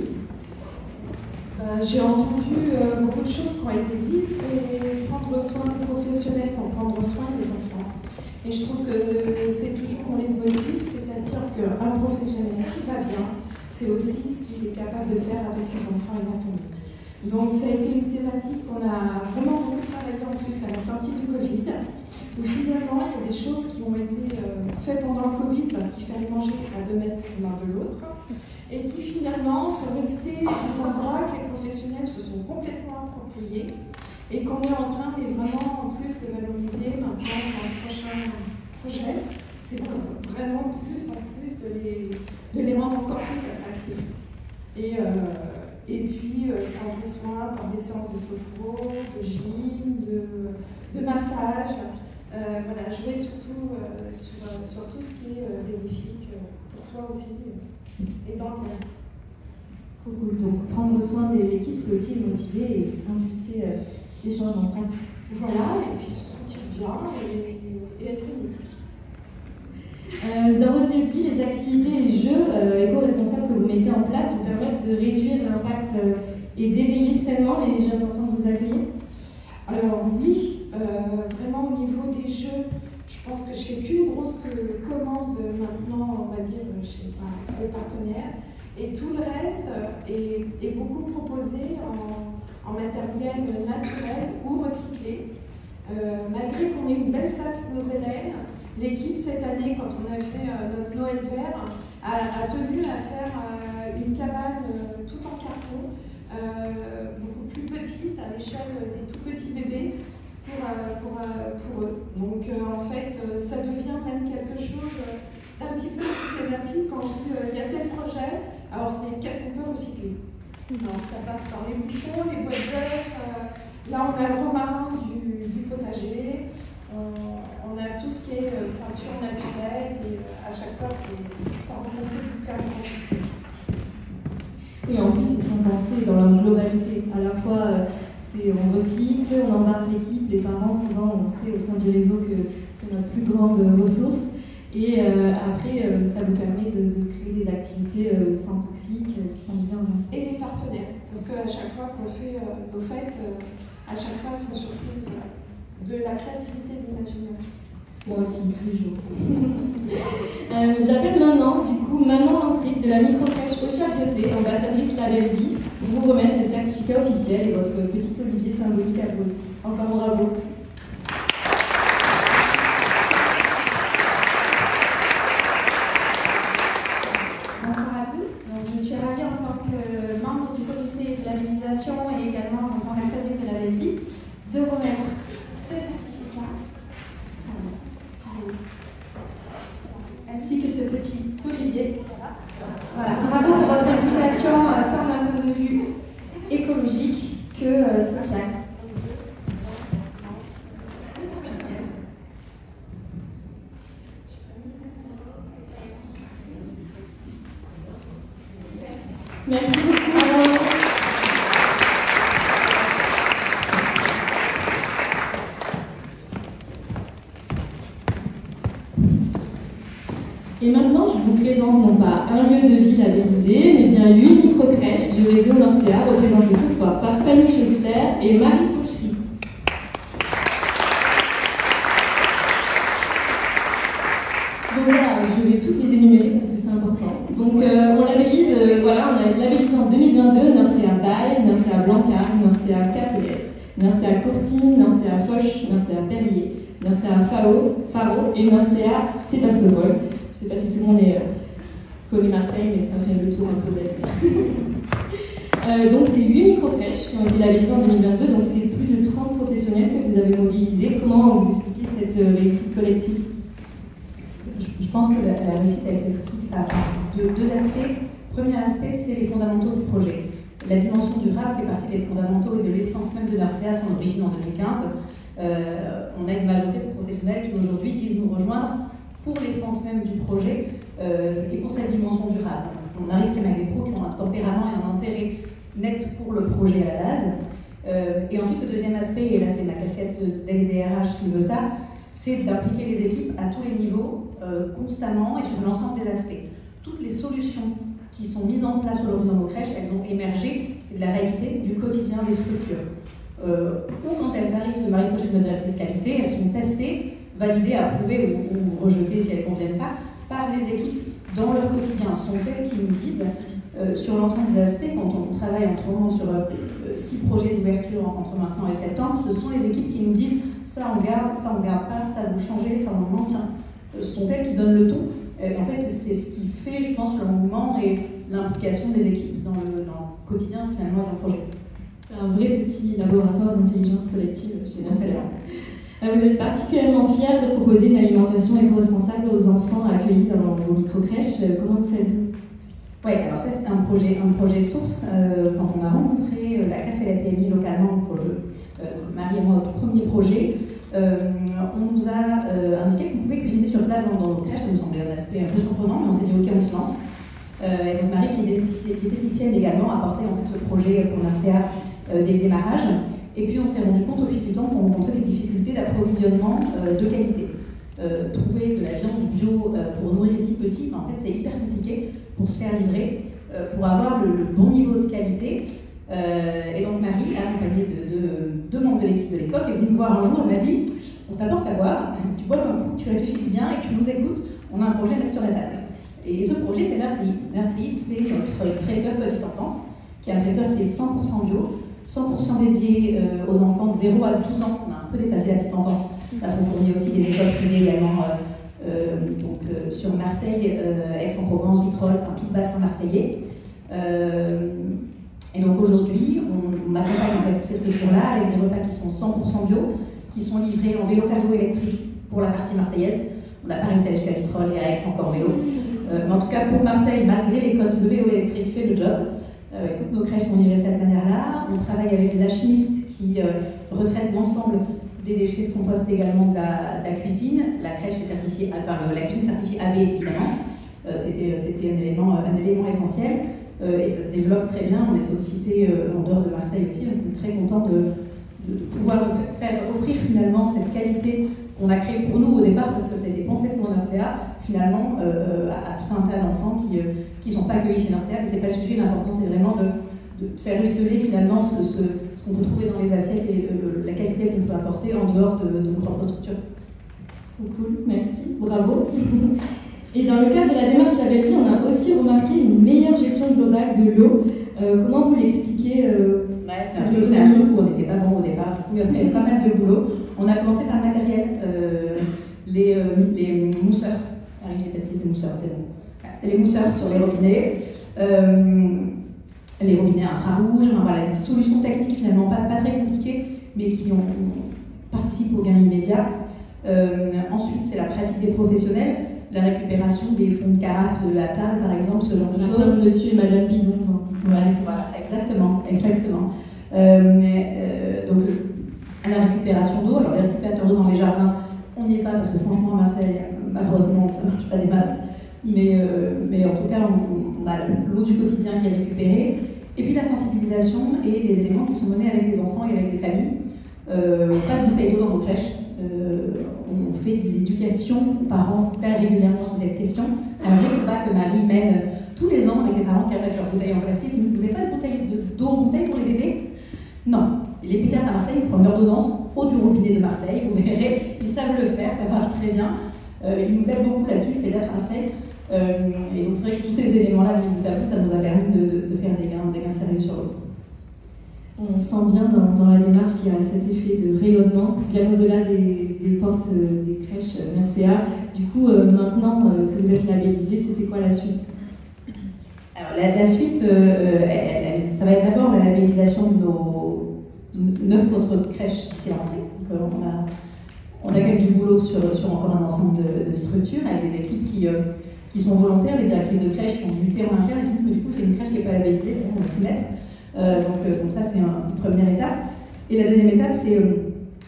J'ai entendu beaucoup de choses qui ont été dites, c'est prendre soin des professionnels pour prendre soin des enfants. Et je trouve que c'est toujours qu'on les motive, c'est-à-dire qu'un professionnel qui va bien, c'est aussi ce qu'il est capable de faire avec les enfants et la famille. Donc ça a été une thématique qu'on a vraiment beaucoup travaillé en plus à la sortie du Covid, où finalement il y a des choses qui ont été faites pendant le Covid parce qu'il fallait manger à 2 mètres l'un de l'autre, et qui finalement sont restés des endroits que les professionnels se sont complètement appropriés et qu'on est en train de vraiment en plus de valoriser maintenant dans le prochain projet. C'est vraiment plus en plus de les rendre encore plus attractifs. Et puis prendre soin par des séances de sophro, de gym, de massage. Voilà, jouer surtout sur tout ce qui est bénéfique pour soi aussi et dans le bien-être. Trop cool. Donc prendre soin de l'équipe, c'est aussi motiver et impulser les changements pratiques. Voilà, et puis se sentir bien et être unique. Dans votre vie, les activités et les jeux éco-responsables que vous mettez en place vous permettent de réduire l'impact et d'éveiller sainement les jeunes enfants que vous accueillez? Alors oui, vraiment au niveau des jeux, je pense que je fais qu'une grosse commande maintenant, on va dire, chez un gros partenaire. Et tout le reste est beaucoup proposé en matériel naturel ou recyclé. Malgré qu'on ait une belle Saxe-Mosellane, l'équipe cette année, quand on a fait notre Noël vert, a tenu à faire une cabane tout en carton, beaucoup plus petite à l'échelle des tout petits bébés pour eux. Donc en fait, ça devient même quelque chose d'un petit peu systématique. Quand je dis il y a tel projet, alors c'est qu'est-ce qu'on peut recycler. Donc ça passe par les bouchons, les boîtes d'œufs, là on a le romarin du potager, on a tout ce qui est peinture naturelle et à chaque fois ça rencontre du cœur de succès. Et en plus, ils sont pensés dans leur globalité. À la fois, on recycle, on embarque l'équipe, les parents, souvent, on sait au sein du réseau que c'est notre plus grande ressource. Et après, ça vous permet de créer des activités sans toxiques, qui font du bien. Et les partenaires, parce qu'à chaque fois qu'on fait nos fêtes, à chaque fois, elles sont surprises de la créativité et de l'imagination. Moi aussi, tous les jours. J'appelle maintenant, du coup, Manon Lantric de la microcrèche au Chapioté, ambassadrice Label Vie, pour vous remettre le certificat officiel et votre petit olivier symbolique à vous aussi. Encore bravo. Bonsoir à tous. Donc, je suis ravie en tant que membre du comité de labellisation et également en tant qu'ambassadrice de Label Vie de remettre ce certificat. Ainsi que ce petit olivier. Voilà. Bravo pour votre implication tant d'un point de vue écologique que social. Merci beaucoup. Et maintenant, je vous présente non pas un lieu de vie labellisé, mais bien une microcrèche du réseau Lancea, représentée ce soir par Fanny Schessler et Marie Fauchery. Donc voilà, je vais toutes les énumérer parce que c'est important. Donc on labellise, on a labellisé en 2022 Lancea Baye, Lancea Blanca, Lancea Capelette, Lancea Courtine, Lancea Foch, Lancea Perrier, Lancea Faro et Lancea Sébastopol. Je ne sais pas si tout le monde connaît Marseille, mais ça fait le tour un peu de la ville. Donc c'est 8 microcrèches qui ont été labellisées en 2022, donc c'est plus de 30 professionnels que vous avez mobilisés. Comment vous expliquez cette réussite collective? Je pense que la réussite, elle s'explique par deux aspects. Premier aspect, c'est les fondamentaux du projet. La dimension durable fait partie des fondamentaux et de l'essence même de Lancea, son origine en 2015. On a une majorité de professionnels qui aujourd'hui disent nous rejoindre pour l'essence même du projet et pour cette dimension durable. On arrive quand même avec des pros qui ont un tempérament et un intérêt net pour le projet à la base. Et ensuite, le deuxième aspect, et là c'est ma casquette d'ex-DRH qui veut ça, c'est d'impliquer les équipes à tous les niveaux, constamment et sur l'ensemble des aspects. Toutes les solutions qui sont mises en place aujourd'hui dans nos crèches, elles ont émergé de la réalité du quotidien des structures. Ou quand elles arrivent de Marie Fauchery, notre directrice qualité, elles sont testées, validées, approuvées ou rejetées si elles ne conviennent pas, par les équipes dans leur quotidien. Ce sont elles qui nous guident sur l'ensemble des aspects. Quand on travaille en ce moment sur 6 projets d'ouverture entre maintenant et septembre, ce sont les équipes qui nous disent ça on garde pas, ça doit changer, ça on maintient. Ce sont elles qui donnent le ton. En fait, c'est ce qui fait, je pense, l'engouement et l'implication des équipes dans le quotidien finalement d'un projet. C'est un vrai petit laboratoire d'intelligence collective, j'ai l'impression. Vous êtes particulièrement fiers de proposer une alimentation éco-responsable aux enfants accueillis dans vos microcrèches. Comment vous faites-vous? Oui, alors ça c'est un projet source. Quand on a rencontré la CAF et la PMI localement pour Marie et moi, notre premier projet, on nous a surprenant, mais on s'est dit ok, on se lance. Et donc Marie, qui est diététicienne également, a porté en fait ce projet pour l'INSEA dès le démarrage. Et puis on s'est rendu compte au fil du temps qu'on rencontrait des difficultés d'approvisionnement de qualité. Trouver de la viande bio pour nourrir les petits, en fait c'est hyper compliqué pour se faire livrer, pour avoir le bon niveau de qualité. Et donc Marie, accompagnée de deux membres de l'équipe de l'époque, est venue me voir un jour, elle m'a dit on t'apporte à boire, tu bois un coup, tu réfléchisses bien et tu nous écoutes, on a un projet à mettre sur la table. Et ce projet c'est Nursery Eats. Nursery Eats, c'est notre traiteur petite enfance, qui est un traiteur qui est 100% bio, 100% dédié aux enfants de 0 à 12 ans. On a un peu dépassé la petite enfance, parce qu'on fournit aussi des écoles privées également, sur Marseille, Aix-en-Provence, Vitrolles, enfin tout le bassin marseillais. Et donc aujourd'hui, on accompagne en fait toutes ces structures-là avec des repas qui sont 100% bio, qui sont livrés en vélo cargo électrique pour la partie marseillaise. On n'a pas réussi à aller jusqu'à Vitrolles et à Aix encore vélo. Mais en tout cas, pour Marseille, malgré les cotes de vélo électrique, fait le job. Toutes nos crèches sont livrées de cette manière-là. On travaille avec des alchimistes qui retraitent l'ensemble des déchets de compost également de la cuisine. La crèche est certifiée, la cuisine certifiée AB évidemment. C'était un élément essentiel. Et ça se développe très bien. On est sollicité en dehors de Marseille aussi. On est très content de pouvoir offrir finalement cette qualité qu'on a créée pour nous au départ, parce que ça a été pensé pour l'INSEA, finalement, à tout un tas d'enfants qui ne sont pas accueillis chez l'INSEA. Mais ce n'est pas le sujet. L'important, c'est vraiment de faire ruisseler finalement ce qu'on peut trouver dans les assiettes et la qualité qu'on peut apporter en dehors de nos propres structures. Trop cool, merci, bravo. Et dans le cadre de la démarche Label Vie, on a aussi remarqué une meilleure gestion globale de l'eau. Comment vous l'expliquez C'est un truc où on n'était pas bon au départ. Du coup, il y avait pas mal de boulot. On a commencé par le matériel, les mousseurs. J'ai baptisé mousseurs, c'est bon. Les mousseurs sur les robinets. Les robinets infrarouges, voilà, des solutions techniques finalement pas très compliquées, mais qui participent au gain immédiat. Ensuite, c'est la pratique des professionnels, la récupération des fonds de carafe de la table, par exemple, ce genre de choses. Monsieur et Madame Bidon. Ouais, voilà, exactement. Donc, à la récupération d'eau, alors les récupérateurs d'eau dans les jardins, on n'y est pas parce que franchement, à Marseille, malheureusement, ça ne marche pas des masses. Mais en tout cas, on a l'eau du quotidien qui est récupérée. Et puis la sensibilisation et les éléments qui sont menés avec les enfants et avec les familles. Pas de bouteille d'eau dans nos crèches. On fait de l'éducation aux parents très régulièrement sur cette question. C'est un vrai combat que Marie mène tous les ans avec les parents qui achètent leurs bouteilles en plastique. Vous n'avez pas de bouteille d'eau en bouteille pour les bébés? Non. Les pédiatres à Marseille, ils font une ordonnance eau du robinet de Marseille. Vous verrez, ils savent le faire, ça marche très bien. Ils nous aident beaucoup là-dessus, les pédiatres à Marseille. Et donc c'est vrai que tous ces éléments-là, bout à bout, ça nous a permis de faire des gains sérieux sur l'eau. On sent bien dans la démarche qu'il y a cet effet de rayonnement, bien au-delà des portes des crèches NRCA. Du coup, maintenant que vous êtes labellisé, c'est quoi la suite? Alors la suite, ça va être d'abord la labellisation de nos 9 autres crèches ici à l'entrée. Donc on a quand même du boulot sur encore un ensemble de structures avec des équipes qui sont volontaires, les directrices de crèche qui ont lutté en interne et qui disent que du coup j'ai une crèche qui n'est pas labellisée, on va s'y mettre. Donc ça c'est une première étape. Et la deuxième étape c'est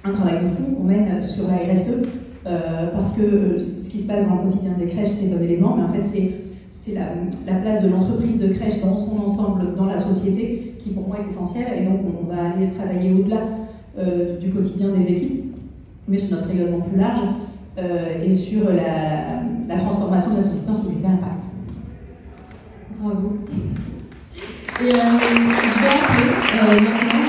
un travail de fond qu'on mène sur la RSE parce que ce qui se passe dans le quotidien des crèches c'est un élément, mais en fait c'est la place de l'entreprise de crèche dans son ensemble dans la société qui pour moi est essentielle, et donc on va aller travailler au-delà du quotidien des équipes, mais sur notre rayonnement plus large et sur la transformation de la société en société impact. Bravo. Et je vais appeler maintenant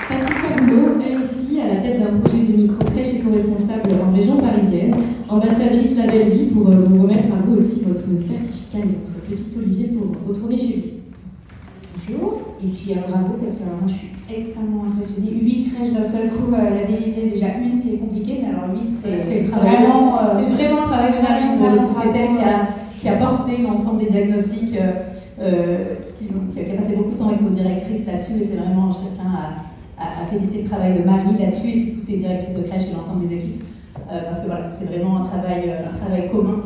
Patricia Boulot, elle aussi à la tête d'un projet de micro-crèche éco-responsable en région parisienne, ambassadrice Label Vie, pour vous remettre à vous aussi votre certificat et votre petit Olivier pour retourner chez lui. Bonjour, et puis bravo parce que moi je suis extrêmement impressionnée. 8 crèches d'un seul coup labellisées, déjà une c'est compliqué, mais alors 8 c'est vraiment c'est vraiment le travail de Marie pour le coup. C'est elle qui a porté l'ensemble des diagnostics, qui a passé beaucoup de temps avec nos directrices là-dessus, et c'est vraiment, je tiens à féliciter le travail de Marie là-dessus et puis toutes les directrices de crèche et l'ensemble des équipes, parce que voilà, c'est vraiment un travail commun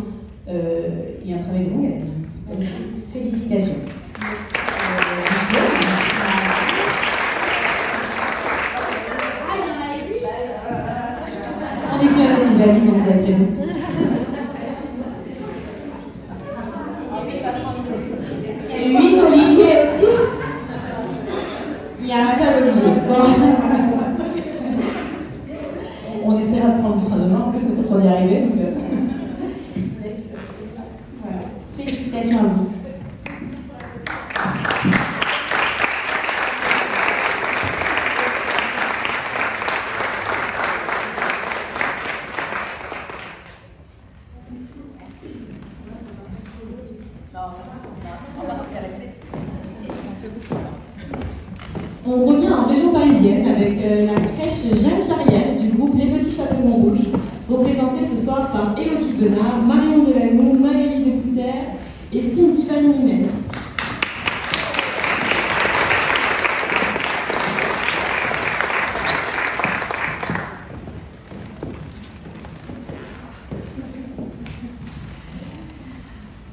et un travail de longue haleine. Félicitations. On est plus avec une valise, donc vous avez prévu. avec la crèche Jeanne Charrière du groupe Les Petits Chapeaux Rouges, représentée ce soir par Élodie Benard, Marion Delannoux, Magali Descouter et Cindy Van Niemen.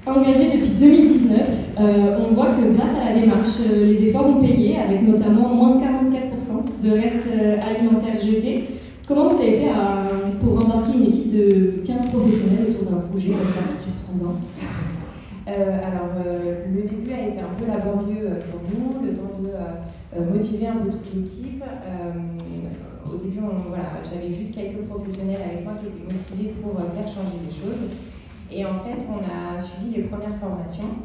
Engagée depuis 2019, on voit que grâce à la démarche, les efforts ont payé, avec notamment moins de 44% de restes alimentaires jetés. Comment vous avez fait pour embarquer une équipe de 15 professionnels autour d'un projet comme ça qui dure 3 ans? Le début a été un peu laborieux pour nous, le temps de motiver un peu toute l'équipe. Au début, j'avais juste quelques professionnels avec moi qui étaient motivés pour faire changer les choses. Et en fait, on a suivi les premières formations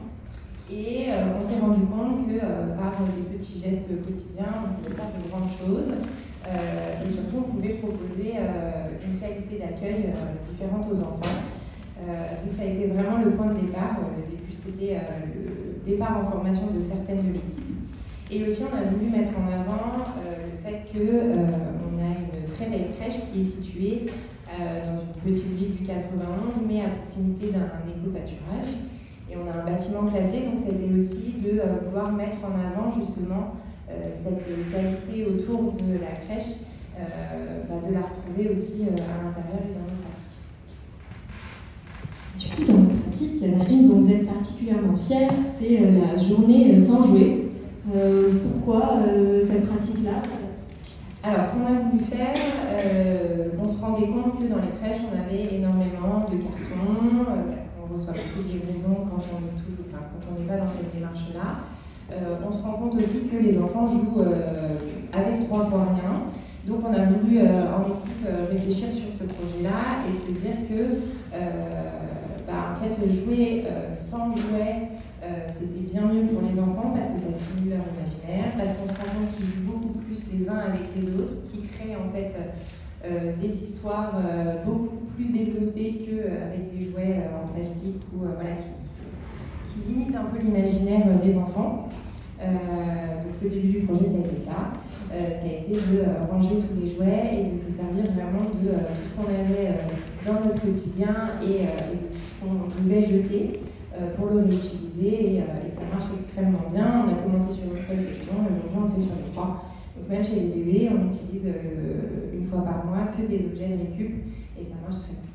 et on s'est rendu compte que par des petits gestes quotidiens, on ne pouvait pas de grandes choses. Et surtout, on pouvait proposer une qualité d'accueil différente aux enfants. Donc ça a été vraiment le point de départ. Le début, c'était le départ en formation de certaines de l'équipe. Et aussi, on a voulu mettre en avant le fait qu'on a une très belle crèche qui est située dans une petite ville du 91, mais à proximité d'un éco-pâturage. Et on a un bâtiment classé, donc c'était aussi de vouloir mettre en avant justement cette qualité autour de la crèche, de la retrouver aussi à l'intérieur et dans nos pratiques. Du coup, dans nos pratiques, il y en a une dont vous êtes particulièrement fière, c'est la journée sans jouets. Pourquoi cette pratique-là? Alors, ce qu'on a voulu faire, on se rendait compte que dans les crèches, on avait énormément de cartons, parce qu'on reçoit beaucoup de livraisons quand on n'est pas dans cette démarche-là. On se rend compte aussi que les enfants jouent avec 3 fois rien. Donc, on a voulu en équipe réfléchir sur ce projet-là et se dire que, en fait, jouer sans jouets, c'était bien mieux pour les enfants parce que ça stimule leur imaginaire, parce qu'on se rend compte qu'ils jouent beaucoup plus les uns avec les autres, qui créent en fait des histoires beaucoup plus développées qu'avec des jouets en plastique ou qui limitent un peu l'imaginaire des enfants. Donc le début du projet, ça a été ça. Ça a été de ranger tous les jouets et de se servir vraiment de tout ce qu'on avait dans notre quotidien et de tout ce qu'on pouvait jeter pour le réutiliser et ça marche extrêmement bien. On a commencé sur une seule section, aujourd'hui on le fait sur les 3. Donc même chez les bébés, on utilise une fois par mois que des objets de récup et ça marche très bien.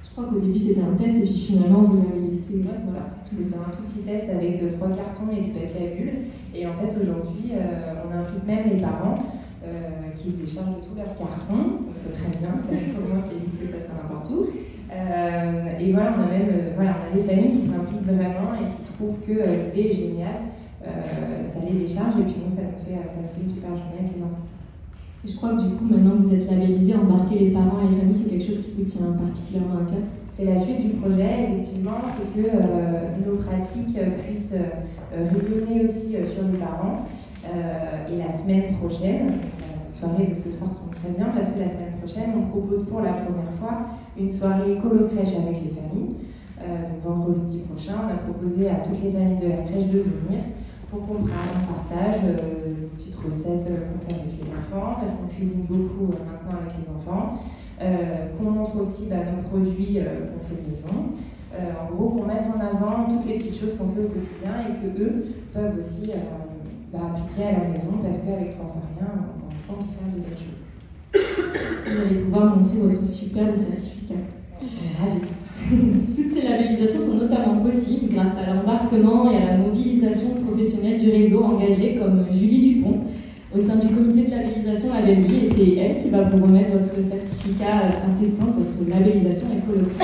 Je crois qu'au début c'était un test et puis finalement vous l'avez laissé. Ouais, c'est ça. C'était un tout petit test avec 3 cartons et du papier à bulles. Et en fait aujourd'hui, on implique même les parents qui se déchargent de tous leurs cartons. Donc c'est très bien parce qu'au moins c'est évité que ça soit n'importe où. Et voilà, on a même on a des familles qui s'impliquent vraiment et qui trouvent que l'idée est géniale. Ça les décharge et puis nous, ça nous fait une super journée avec les enfants. Et je crois que du coup, maintenant que vous êtes labellisé, embarquer les parents et les familles, c'est quelque chose qui vous tient particulièrement à cœur. C'est la suite du projet, effectivement, c'est que nos pratiques puissent rayonner aussi sur les parents. Et la semaine prochaine, la soirée de ce soir tombe très bien parce que la semaine prochaine, on propose pour la première fois une soirée colo-crèche avec les familles. Donc vendredi prochain, on a proposé à toutes les familles de la crèche de venir pour qu'on partage une petite recette qu'on fait avec les enfants, parce qu'on cuisine beaucoup maintenant avec les enfants, qu'on montre aussi nos produits qu'on fait maison. En gros, qu'on mette en avant toutes les petites choses qu'on fait au quotidien et qu'eux peuvent aussi appliquer à la maison, parce qu'avec 3 fois rien, on peut faire de belles choses. Vous allez pouvoir montrer votre superbe certificat. Toutes ces labellisations sont notamment possibles grâce à l'embarquement et à la mobilisation de professionnels du réseau engagés comme Julie Dupont au sein du comité de labellisation Labelli, et c'est elle qui va vous remettre votre certificat attestant de votre labellisation écologique.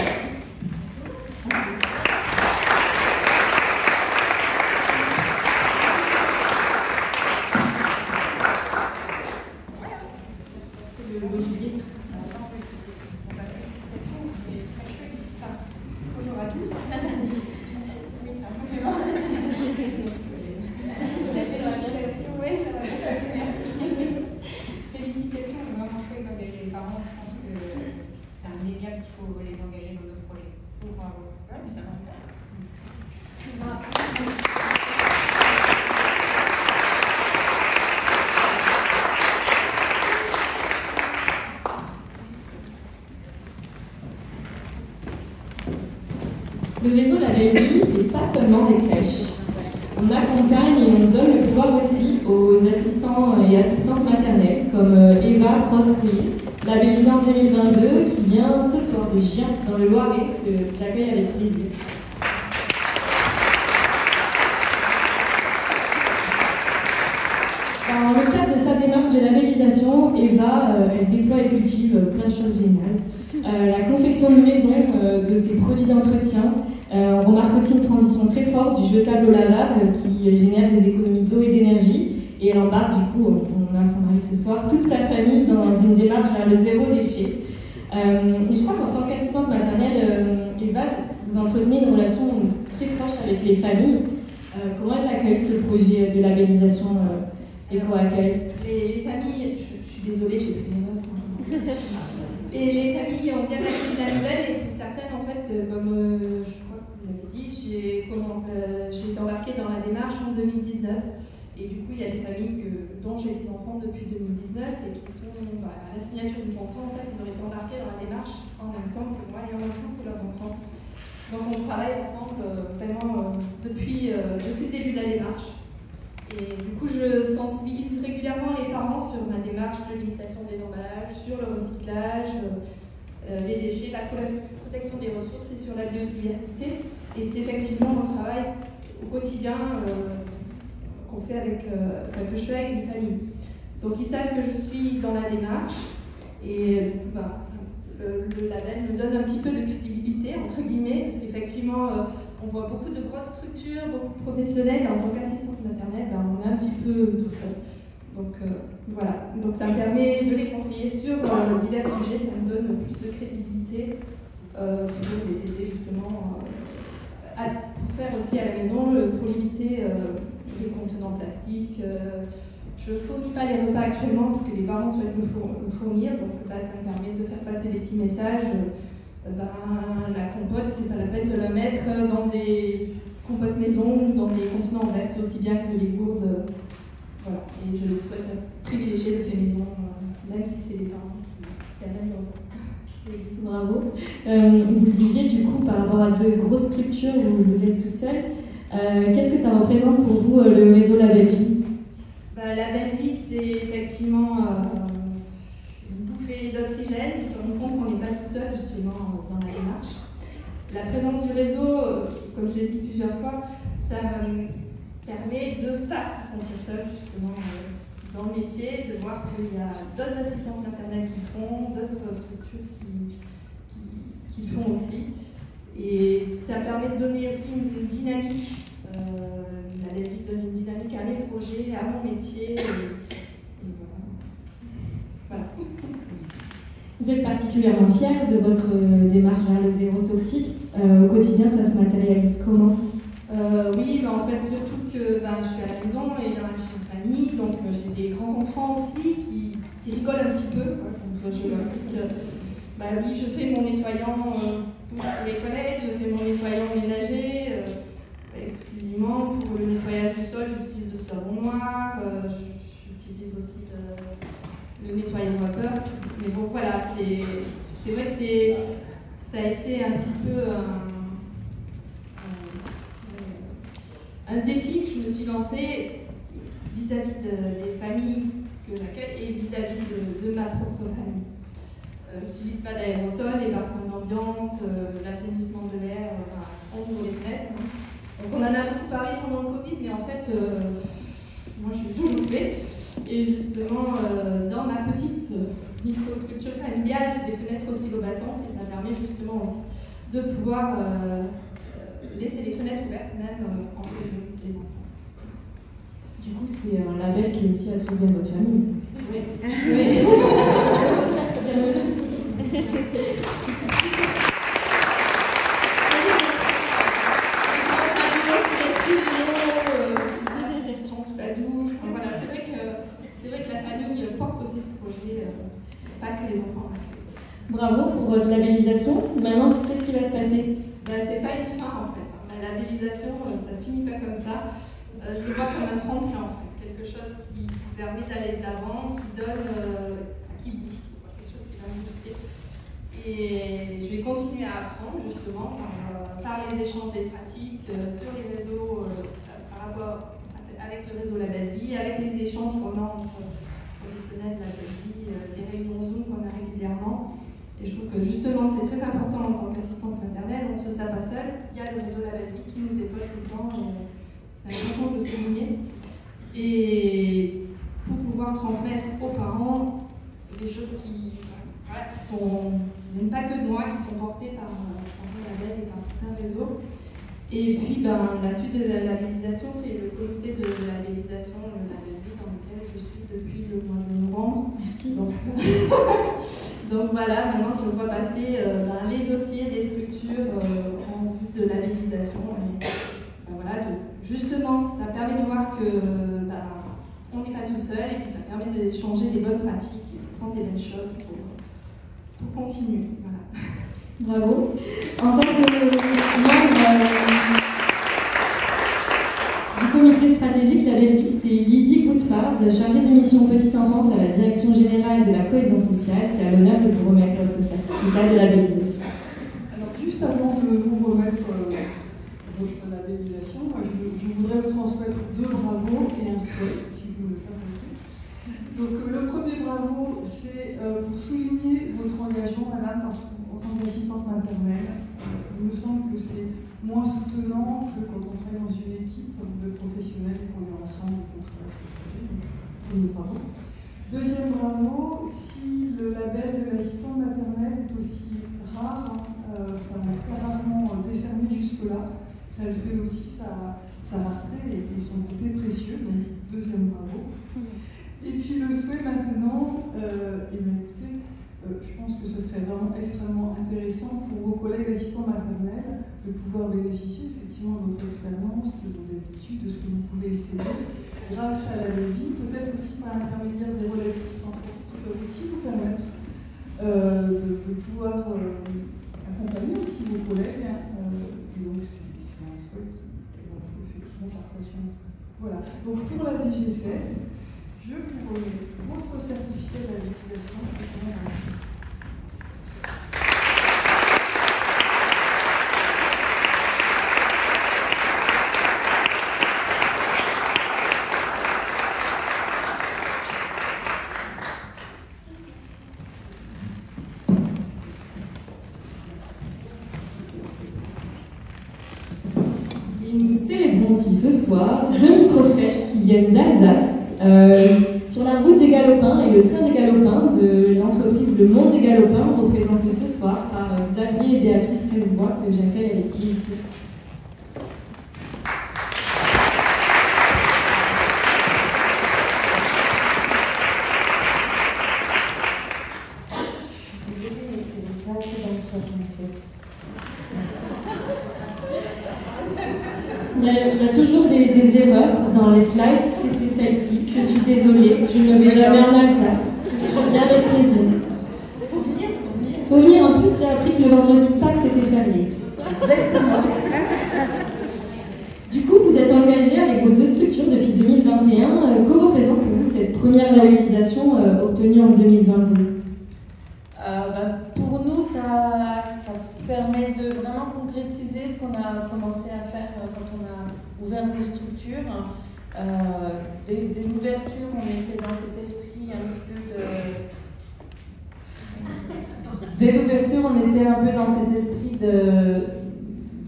Le réseau Label Vie, c'est pas seulement des crèches. On accompagne et on donne le pouvoir aussi aux assistants et assistantes maternelles, comme Eva Cross-Ruy, labellisée en 2022, qui vient ce soir de Gien, dans le Loiret, que j'accueille avec plaisir. Dans le cadre de sa démarche de labellisation, Eva, elle déploie et cultive plein de choses géniales. La confection de maison de ses produits d'entretien. On remarque aussi une transition très forte du jetable au lavable qui génère des économies d'eau et d'énergie. Et elle embarque, du coup, on a son mari ce soir, toute sa famille dans une démarche vers le zéro déchet. Je crois qu'en tant qu'assistante maternelle, Eva, vous entretenez une relation très proche avec les familles. Comment elles accueillent ce projet de labellisation éco-accueil? Les familles, je suis désolée, j'ai pris mes notes. Et les familles ont bien accueilli la nouvelle, et pour certaines, en fait, comme je crois que vous l'avez dit, j'ai été embarquée dans la démarche en 2019. Et du coup, il y a des familles dont j'ai des enfants depuis 2019 et qui sont à la signature du contrat, en fait, ils ont été embarqués dans la démarche en même temps que moi et en même temps que leurs enfants. Donc on travaille ensemble vraiment depuis le début de la démarche. Et du coup, je sensibilise régulièrement les parents sur ma démarche de limitation des emballages, sur le recyclage, les déchets, la protection des ressources et sur la biodiversité. Et c'est effectivement mon travail au quotidien qu'on fait que je fais avec une famille. Donc ils savent que je suis dans la démarche et du coup, le label me donne un petit peu de crédibilité, entre guillemets, parce qu'effectivement, on voit beaucoup de grosses structures, beaucoup de professionnels, et en tant qu'assistante maternelle, on est un petit peu tout seul. Donc voilà, donc ça me permet de les conseiller sur divers sujets, ça me donne plus de crédibilité pour les aider justement à faire aussi à la maison pour limiter les contenants plastiques. Je ne fournis pas les repas actuellement parce que les parents souhaitent me fournir, donc ça me permet de faire passer des petits messages. La compote, c'est pas la peine de la mettre dans des compotes maison ou dans des contenants en verre, c'est aussi bien que les gourdes. Voilà. Et je souhaite privilégier le fait maison, même si c'est les parents qui amènent dans Bravo. Vous le disiez du coup par rapport à deux grosses structures où vous êtes toute seule. Qu'est-ce que ça représente pour vous le réseau Label Vie? Label Vie, c'est effectivement une bouffée d'oxygène, puis se rendre compte qu'on n'est pas tout seul justement dans la démarche. La présence du réseau, comme je l'ai dit plusieurs fois, ça me permet de ne pas se sentir seul justement dans le métier, de voir qu'il y a d'autres assistantes maternelles qui le font, d'autres structures qui le font aussi. Et ça permet de donner aussi une dynamique. La Label Vie donne une dynamique à mes projets, à mon métier. Et voilà. Vous êtes particulièrement fière de votre démarche vers le zéro toxique. Au quotidien, ça se matérialise comment? Oui, en fait, surtout que je suis à la maison et dans une famille, donc j'ai des grands-enfants aussi qui rigolent un petit peu. Quand je leur dis que oui, je fais mon nettoyant pour les toilettes, je fais mon nettoyant ménager. Exclusivement pour le nettoyage du sol, j'utilise le savon noir, j'utilise aussi le nettoyant vapeur. Mais bon, voilà, c'est vrai que ça a été un petit peu un défi que je me suis lancé vis-à-vis des familles que j'accueille et vis-à-vis de ma propre famille. Je n'utilise pas d'aérosol, les parfums d'ambiance, l'assainissement de l'air, on ouvre les fenêtres. Donc on en a beaucoup parlé pendant le Covid, mais en fait, moi je suis tout loupée. Et justement, dans ma petite microstructure familiale, j'ai des fenêtres oscillobattantes et ça permet justement aussi de pouvoir laisser les fenêtres ouvertes même en présence des enfants. Du coup, c'est un label qui est aussi attribué à votre famille. Oui. C'est vrai que la famille porte aussi le projet, pas que les enfants. Bravo pour votre labellisation. Maintenant, qu'est-ce qui va se passer? C'est pas une fin en fait. La labellisation, ça se finit pas comme ça. Je le vois comme un tremplin en fait. Quelque chose qui permet d'aller de l'avant, qui donne, qui booste, quelque chose qui va me booster. Et je vais continuer à apprendre justement par par les échanges des pratiques sur les réseaux par rapport avec le réseau Label Vie, avec les échanges qu'on a entre professionnels de Label Vie, les réunions Zoom qu'on a régulièrement. Et je trouve que justement c'est très important en tant qu'assistante maternelle, on ne se sent pas seul. Il y a le réseau Label Vie qui nous épaule tout le temps, c'est important de le souligner. Et pour pouvoir transmettre aux parents des choses qui viennent pas que de moi, qui sont portées par le label et par tout un réseau. Et puis la suite de la labellisation, c'est le comité de labellisation, le Label Vie, dans lequel je suis depuis le mois de novembre. Merci. Donc voilà, maintenant je vois passer les dossiers des structures en vue de labellisation. Et, justement, ça permet de voir que on n'est pas tout seul et puis ça permet d'échanger des bonnes pratiques et de prendre des belles choses pour continuer. Voilà. Bravo. En tant que membre du comité stratégique Label Vie, c'est Lydie Goudfard, chargée de mission Petite Enfance à la Direction Générale de la Cohésion Sociale, qui a l'honneur de vous remettre votre certificat de labellisation. Alors, juste avant de vous remettre votre labellisation, je voudrais vous transmettre 2 bravos et un souhait, si vous me le permettez. Donc, le premier bravo, c'est pour souligner votre engagement, madame, parce qu'en tant qu'assistante maternelle, il me semble que c'est moins soutenant que quand on travaille dans une équipe de professionnels et qu'on est ensemble et qu'on travaille sur ce projet. Donc, premier bravo. Deuxième bravo, si le label de l'assistant maternelle est aussi rare, rarement décerné jusque-là, ça le fait aussi sa rareté et son côté précieux, donc deuxième bravo. Et puis le souhait maintenant, écoutez, je pense que ce serait vraiment extrêmement intéressant pour vos collègues assistants maternels de pouvoir bénéficier effectivement de votre expérience, de vos habitudes, de ce que vous pouvez essayer grâce à la vie, peut-être aussi par l'intermédiaire des relais de petite enfance qui peuvent aussi vous permettre de pouvoir accompagner aussi vos collègues. Et donc c'est un souhait qui va effectivement partager ensemble. Voilà. Donc pour la DGSS, je vous remets votre certificat de labellisation. Et nous célébrons aussi ce soir 2 microcrèches qui viennent d'Alsace. Sur la route des Galopins et le train des Galopins de l'entreprise Le Monde des Galopins, représenté ce soir par Xavier et Béatrice Resbois, que j'appelle avec plaisir. Désolée, mais c'est le sale, c'est dans le 67. Il y a toujours des erreurs dans les slides, c'était celle-ci. Je suis désolée, je ne vais jamais en Alsace. Je viens avec plaisir. Faut venir, en plus j'ai appris que le vendredi de Pâques c'était férié. Exactement. Du coup, vous êtes engagé avec vos 2 structures depuis 2021. Que représente pour vous cette première labellisation obtenue en 2022 ? Pour nous, ça permet de vraiment concrétiser ce qu'on a commencé à faire quand on a ouvert nos structures. Dès l'ouverture, on était dans cet esprit un petit peu de... Dès l'ouverture, on était un peu dans cet esprit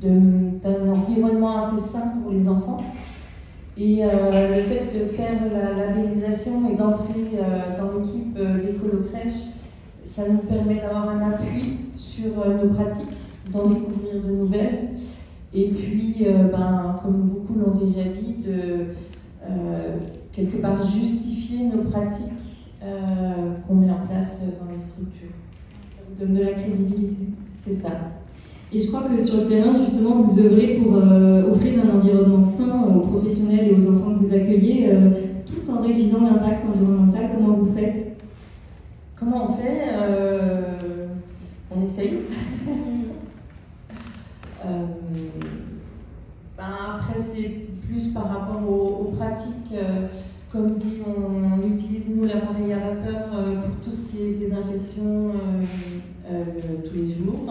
d'un environnement assez sain pour les enfants. Et le fait de faire la labellisation et d'entrer dans l'équipe d'écolo-crèche, ça nous permet d'avoir un appui sur nos pratiques, d'en découvrir de nouvelles. Et puis, comme beaucoup l'ont déjà dit, de quelque part justifier nos pratiques qu'on met en place dans les structures. Ça vous donne de la crédibilité. C'est ça. Et je crois que sur le terrain, justement, vous œuvrez pour offrir un environnement sain aux professionnels et aux enfants que vous accueillez, tout en réduisant l'impact environnemental. Comment vous faites ? Comment on fait On essaye. Après, c'est plus par rapport aux pratiques. Comme dit, on utilise nous l'appareil à vapeur pour tout ce qui est désinfection tous les jours.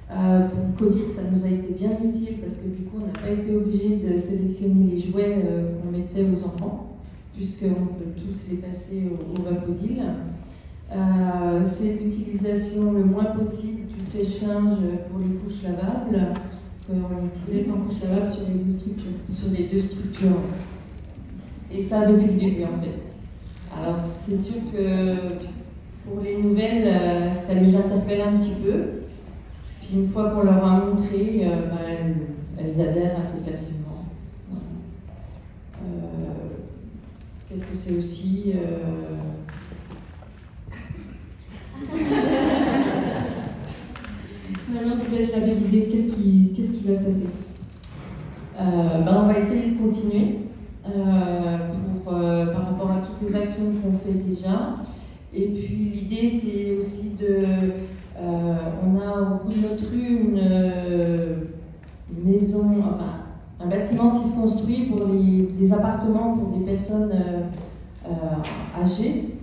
Pour le Covid, ça nous a été bien utile parce que du coup, on n'a pas été obligé de sélectionner les jouets qu'on mettait aux enfants, puisqu'on peut tous les passer au Vapodil. C'est l'utilisation le moins possible du sèche-linge pour les couches lavables. On utilise en couches lavables sur les deux structures. Et ça depuis le début en fait. Alors c'est sûr que pour les nouvelles, ça les interpelle un petit peu. Puis une fois qu'on leur a montré, elles adhèrent assez facilement. Qu'est-ce que c'est aussi Maintenant que vous êtes labellisé, qu'est-ce qui va se passer? On va essayer de continuer par rapport à toutes les actions qu'on fait déjà. Et puis l'idée c'est aussi on a au bout de notre rue une maison, un bâtiment qui se construit pour des appartements pour des personnes âgées.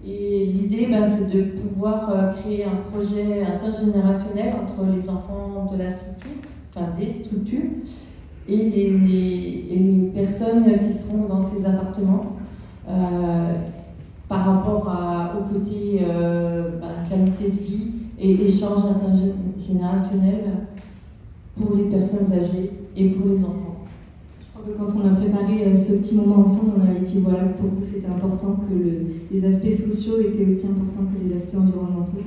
Et l'idée, c'est de pouvoir créer un projet intergénérationnel entre les enfants de la structure, des structures, et les personnes qui seront dans ces appartements par rapport au côté qualité de vie et échange intergénérationnel pour les personnes âgées et pour les enfants. Quand on a préparé ce petit moment ensemble, on avait dit voilà, pour vous c'était important que les aspects sociaux étaient aussi importants que les aspects environnementaux.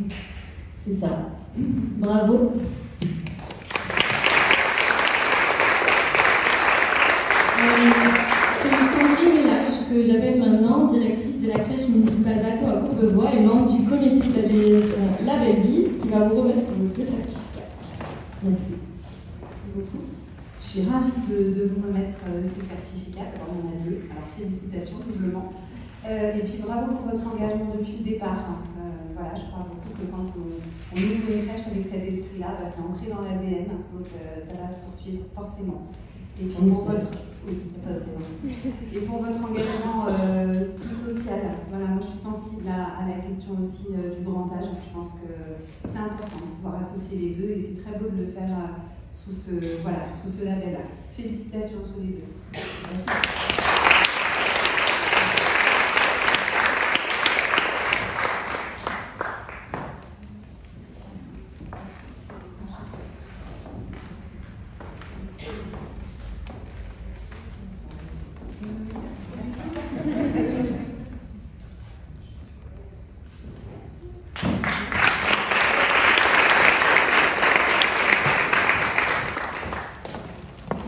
C'est ça. Bravo. C'est Sandrine Mélache, que j'appelle maintenant directrice de la crèche municipale Bateau à Courbevoie et membre du comité de labellisation Label Vie, qui va vous remettre vos 2 certificats. Merci. Merci beaucoup. Je suis ravie de vous remettre ces certificats. Alors, il y en a 2, alors félicitations doublement. Et puis bravo pour votre engagement depuis le départ. Voilà, je crois beaucoup que quand on ouvre une crèche avec cet esprit-là, c'est ancré dans l'ADN, donc ça va se poursuivre forcément. Et puis pour votre... Oui, il n'y a pas de raison. Et pour votre engagement plus social, voilà, moi je suis sensible à la question aussi du grand âge. Je pense que c'est important de pouvoir associer les deux et c'est très beau de le faire sous ce label-là. Félicitations tous les deux. Merci.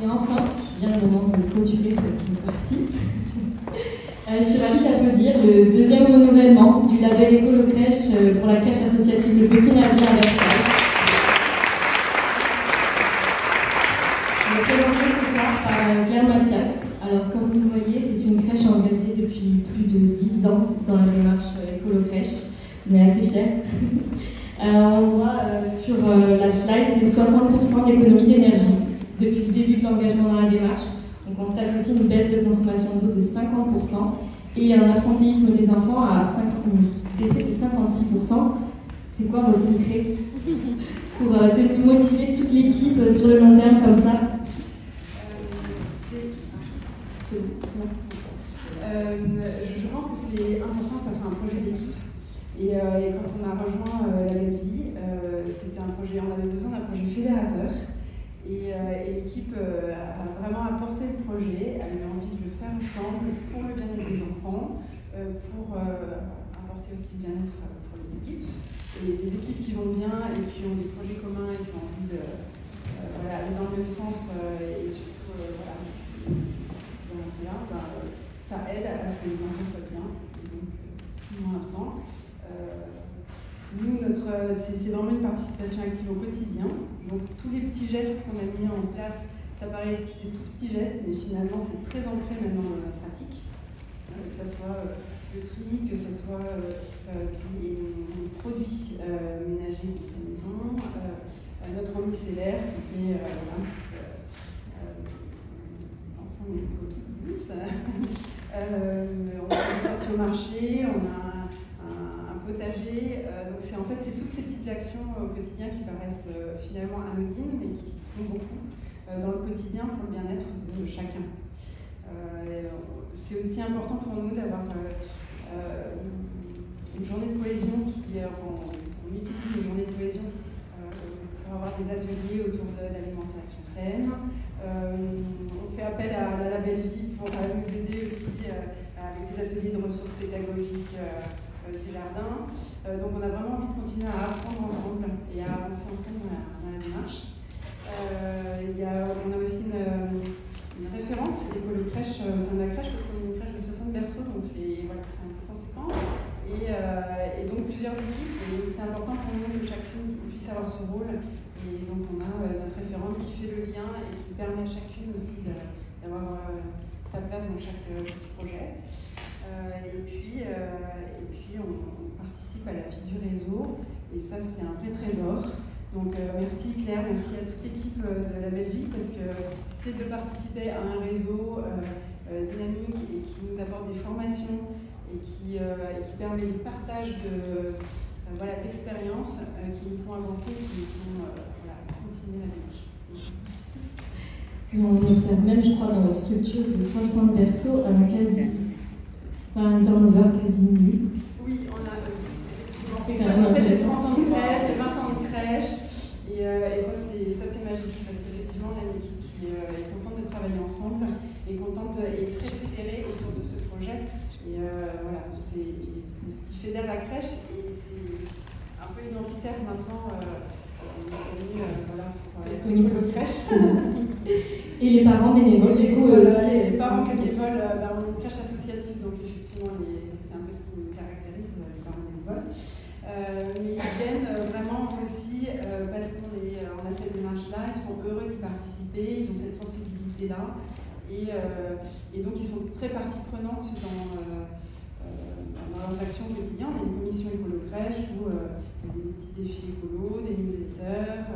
Et enfin, je viens le moment de clôturer cette partie. Je suis ravie d'applaudir le 2e renouvellement du label Écolo-Crèche pour la crèche associative Le Petit Navire à Versailles. Je vais présenter ce soir par Claire Mathias. Alors, comme vous le voyez, c'est une crèche engagée depuis plus de 10 ans dans la démarche Écolo-Crèche. On est assez fiers. On voit sur la slide, c'est 60% d'économie d'énergie depuis le début de l'engagement dans la démarche. On constate aussi une baisse de consommation d'eau de 50% et un absentéisme des enfants à baissé de 56%. C'est quoi votre secret pour motiver toute l'équipe sur le long terme comme ça? Je pense que c'est important que ça soit un projet d'équipe. Et quand on a rejoint la Belle Vie, c'était un projet, on avait besoin d'un projet fédérateur. Et l'équipe a vraiment apporté le projet, a eu envie de le faire ensemble pour le bien-être des enfants, pour apporter aussi bien-être pour les équipes. Et des équipes qui vont bien et qui ont des projets communs et qui ont envie aller dans le même sens et surtout commencer là, ça aide à ce que les enfants soient bien et donc moins absents. Nous, c'est vraiment une participation active au quotidien. Donc tous les petits gestes qu'on a mis en place, ça paraît des tout petits gestes, mais finalement c'est très ancré maintenant dans la pratique. Que ce soit le tri, que ce soit les produits ménagers de la maison, notre micellaire qui fait les enfants ils écoutent plus. On a une sortie au marché, on a un pot potager. Donc en fait, c'est toutes ces petites actions au quotidien qui paraissent finalement anodines, mais qui font beaucoup dans le quotidien pour le bien-être de chacun. C'est aussi important pour nous d'avoir une journée de cohésion on utilise une journée de cohésion pour avoir des ateliers autour de l'alimentation saine. On fait appel à la Belle Vie pour nous aider aussi avec des ateliers de ressources pédagogiques du jardin. Donc on a vraiment envie de continuer à apprendre ensemble et à avancer ensemble dans la démarche. On a aussi une référente, l'écolo-crèche, Sainte Crèche, parce qu'on est une crèche de 60 berceaux, donc c'est un peu conséquent. Et donc plusieurs équipes, et c'est important pour nous que chacune puisse avoir son rôle. Et donc on a notre référente qui fait le lien et qui permet à chacune aussi d'avoir sa place dans chaque petit projet. Et puis on participe à la vie du réseau, et ça c'est un vrai trésor. Donc merci Claire, merci à toute l'équipe de la Belle Vie, parce que c'est de participer à un réseau dynamique et qui nous apporte des formations et qui permet le partage d'expériences qui nous font avancer et qui nous font continuer la démarche. Merci. Et on observe même, je crois, dans votre structure de 60 berceaux un turnover quasi nul. Oui, on a c'est quand même intéressant. 30 ans de crèche, 20 ans de crèche, et ça c'est magique, parce qu'effectivement on a une équipe qui est contente de travailler ensemble, et contente et très fédérée autour de ce projet. Et voilà, c'est ce qui fédère la crèche, et c'est un peu identitaire maintenant. On est connu pour être une crèche. Et les parents bénévoles, du coup, aussi. Les parents bénévoles, on est une crèche associative, donc effectivement, c'est un peu ce qui nous caractérise, les parents bénévoles. Mais ils viennent vraiment aussi parce qu'on a cette démarche-là, ils sont heureux d'y participer, ils ont cette sensibilité-là. Et donc ils sont très partie prenante dans leurs actions quotidiennes. On a une commission écolo-crèche où il y a des petits défis écolos, des newsletters,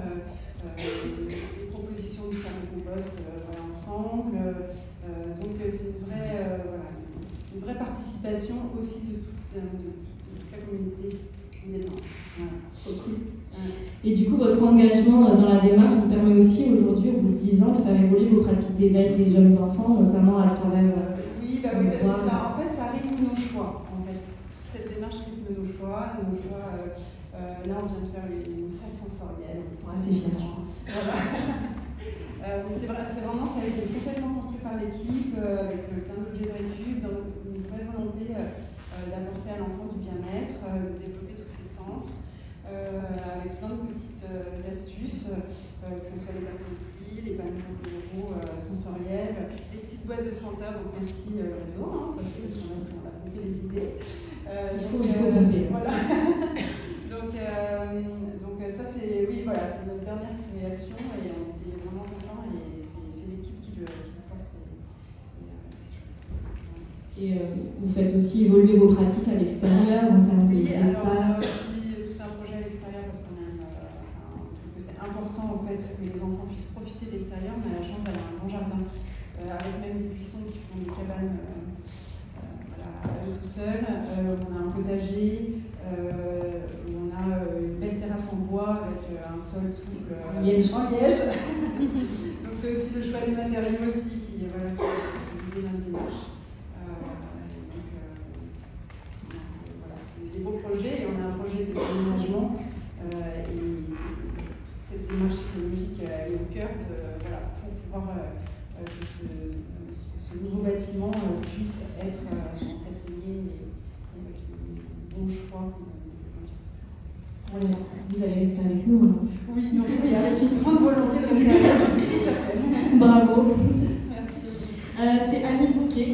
des propositions de faire le compost ensemble. Donc c'est une vraie participation aussi de toute la communauté. Et du coup, votre engagement dans la démarche vous permet aussi aujourd'hui, au bout de 10 ans, de faire évoluer vos pratiques d'éveil des jeunes enfants, notamment à travers. Oui, parce que ça rythme nos choix. En fait, cette démarche rythme nos choix. Là, on vient de faire une salle sensorielle. C'est fier, je crois. Voilà. C'est vraiment, ça a été complètement construit par l'équipe, avec plein d'objets de récup, dans une vraie volonté d'apporter à l'enfant du bien-être, de développer tous ses sens, avec plein de petites astuces, que ce soit les panneaux de pluie, les panneaux sensoriels, les petites boîtes de senteurs. Donc merci réseau, sachez parce qu'on a trompé les idées. Il faut pomper. Voilà. donc ça c'est notre dernière création, et on était vraiment contents, et c'est l'équipe qui le porte. Et vous faites aussi évoluer vos pratiques à l'extérieur en termes d'espace. Alors on a aussi tout un projet à l'extérieur, parce qu'on trouve que c'est important en fait que les enfants puissent profiter de l'extérieur. On a la chance d'avoir un grand jardin, avec même des buissons qui font des cabanes à eux tout seuls. On a un potager, on a une belle terrasse en bois avec un sol souple en liège. Donc c'est aussi le choix des matériaux aussi qui est l'idée d'un démarche. C'est des beaux projets, et on a un projet de déménagement, et cette démarche écologique est au cœur pour pouvoir que ce nouveau bâtiment puisse être dans cette ligne et avec le bon choix. Vous allez rester avec nous. Oui, donc avec une grande volonté de rester avec nous. Tout à fait. Bravo. Merci. C'est Annie Bouquet,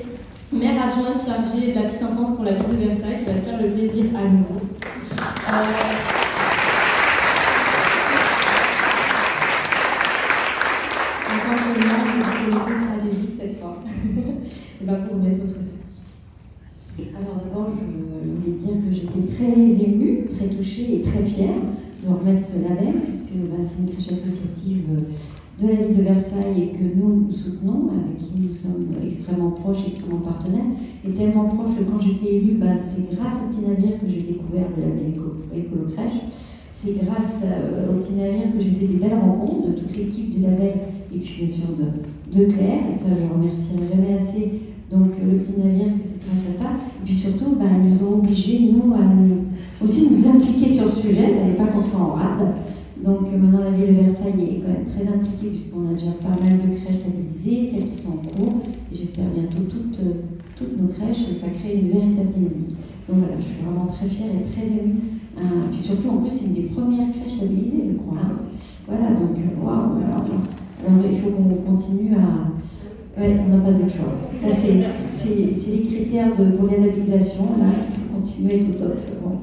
maire adjointe chargée de la petite enfance pour la ville de Versailles, qui va se faire le plaisir à nouveau. En tant que membre du comité stratégique cette fois, et pour mettre votre certificat. Alors d'abord, je voulais dire que j'étais très émue, très touchée et très fière de remettre ce label, puisque c'est une crèche associative de la ville de Versailles et que nous soutenons, avec qui nous sommes extrêmement proches, extrêmement partenaires, et tellement proches que quand j'étais élue, c'est grâce au petit navire que j'ai découvert le label Écolo-Crèche. C'est grâce au petit navire que j'ai fait des belles rencontres de toute l'équipe du label et puis bien sûr de Claire, et ça je remercierai jamais assez. Donc le petit navire, c'est grâce à ça. Et puis surtout, ils nous ont obligés, nous, à aussi nous impliquer sur le sujet. Il fallait pas qu'on soit en rade. Donc maintenant la ville de Versailles est quand même très impliquée puisqu'on a déjà pas mal de crèches labellisées, celles qui sont en cours, et j'espère bientôt toutes nos crèches, et ça crée une véritable dynamique. Donc voilà, je suis vraiment très fière et très émue. Puis surtout, en plus, c'est une des premières crèches labellisées, je crois. Voilà, donc waouh, alors il faut qu'on continue à... Ouais, on n'a pas d'autre choix. Ça, c'est les critères pour la labellisation. Là, il faut continuer à être au top. Bon,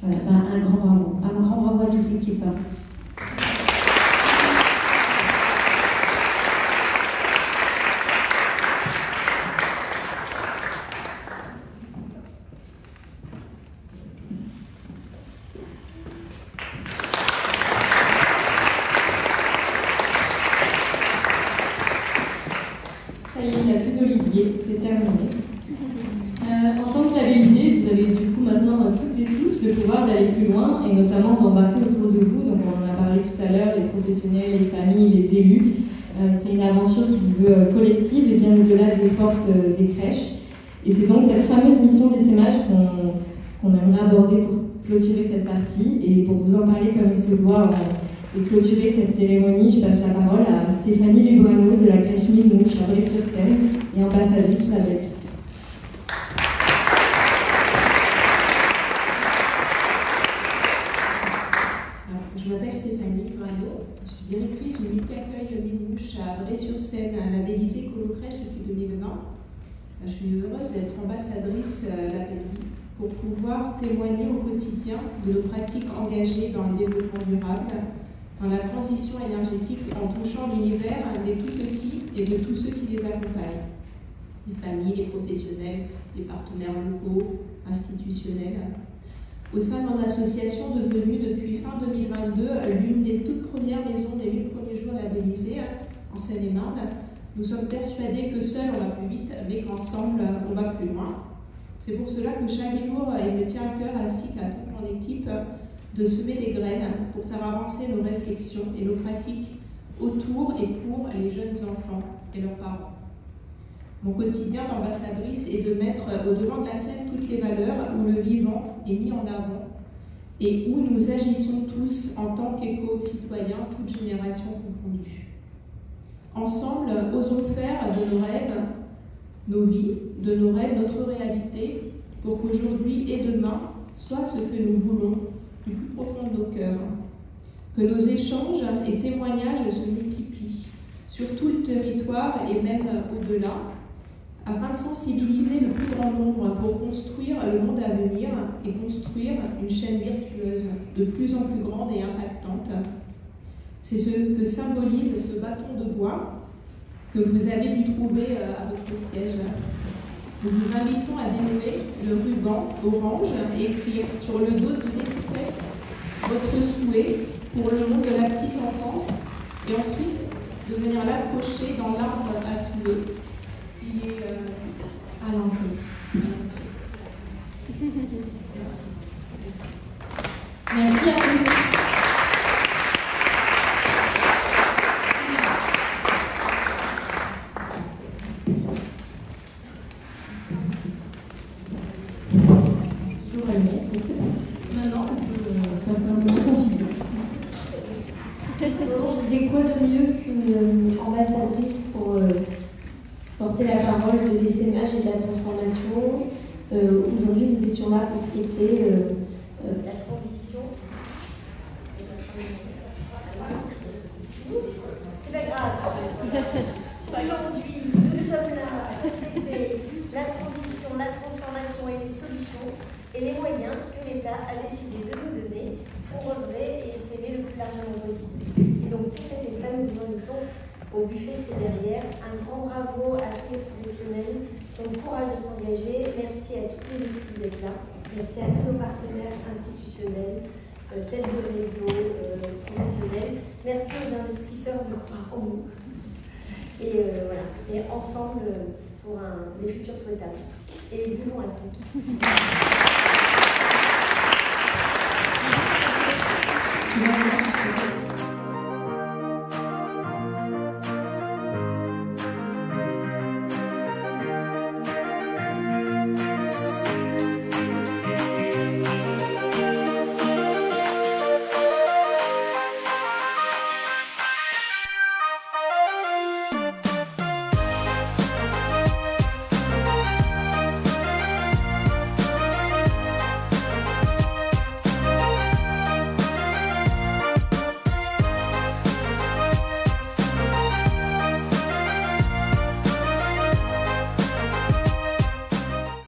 voilà, un grand bravo. Un grand bravo à toute l'équipe. Ça y est, il n'y a plus d'Olivier, c'est terminé. En tant que labellisé, vous avez du coup maintenant toutes et tous le pouvoir d'aller plus loin et notamment d'embarquer autour de vous. Donc on en a parlé tout à l'heure, les professionnels, les familles, les élus. C'est une aventure qui se veut collective et bien au-delà des portes des crèches. Et c'est donc cette fameuse mission d'essaimage qu'on aimerait aborder pour clôturer cette partie. Et pour vous en parler comme il se doit et clôturer cette cérémonie, je passe la parole à Stéphanie Lubrano de la crèche Minouche à Bray-sur-Seine et ambassadrice Label. Je m'appelle Stéphanie Lubrano, je suis directrice du unité accueil Minouche à Bray-sur-Seine, labellisée Écolo-Crèche depuis 2020. Je suis heureuse d'être ambassadrice Label pour pouvoir témoigner au quotidien de nos pratiques engagées dans le développement durable, dans la transition énergétique en touchant l'univers des tout petits et de tous ceux qui les accompagnent. Les familles, les professionnels, les partenaires locaux, institutionnels. Au sein de mon association devenue depuis fin 2022 l'une des toutes premières maisons des 1000 premiers jours labellisées en Seine-et-Marne, nous sommes persuadés que seul on va plus vite, mais qu'ensemble on va plus loin. C'est pour cela que chaque jour, il me tient à cœur, ainsi qu'à toute mon équipe, de semer des graines pour faire avancer nos réflexions et nos pratiques autour et pour les jeunes enfants et leurs parents. Mon quotidien d'ambassadrice est de mettre au devant de la scène toutes les valeurs où le vivant est mis en avant et où nous agissons tous en tant qu'éco-citoyens, toutes générations confondues. Ensemble, osons faire de nos rêves nos vies, de nos rêves notre réalité, pour qu'aujourd'hui et demain soit ce que nous voulons du plus profond de nos cœurs. Que nos échanges et témoignages se multiplient sur tout le territoire et même au-delà, afin de sensibiliser le plus grand nombre pour construire le monde à venir et construire une chaîne virtueuse de plus en plus grande et impactante. C'est ce que symbolise ce bâton de bois que vous avez dû trouver à votre siège. Nous vous invitons à dénouer le ruban orange et écrire sur le dos de l'étiquette votre souhait pour le monde de la petite enfance et ensuite de venir l'accrocher dans l'arbre à souhait qui est à l'entrée. Merci à tous. Maintenant, on peut passer un moment confinement. Je disais quoi de mieux qu'une ambassadrice pour porter la parole de l'essaimage et de la transformation. Aujourd'hui, nous étions là pour fêter la transition. C'est pas grave. Aujourd'hui, nous sommes là pour fêter la transition, la transformation et les solutions et les moyens que l'État a décidé de nous donner pour œuvrer et s'aimer le plus largement possible. Et donc, pour fêter ça, nous vous invitons au buffet qui est derrière. Un grand bravo à tous les professionnels qui ont le courage de s'engager. Merci à toutes les équipes d'être là. Merci à tous nos partenaires institutionnels, tels de réseau, professionnels. Merci aux investisseurs de croire en nous. Et voilà, et ensemble pour des futurs souhaitables. Et buvons un coup.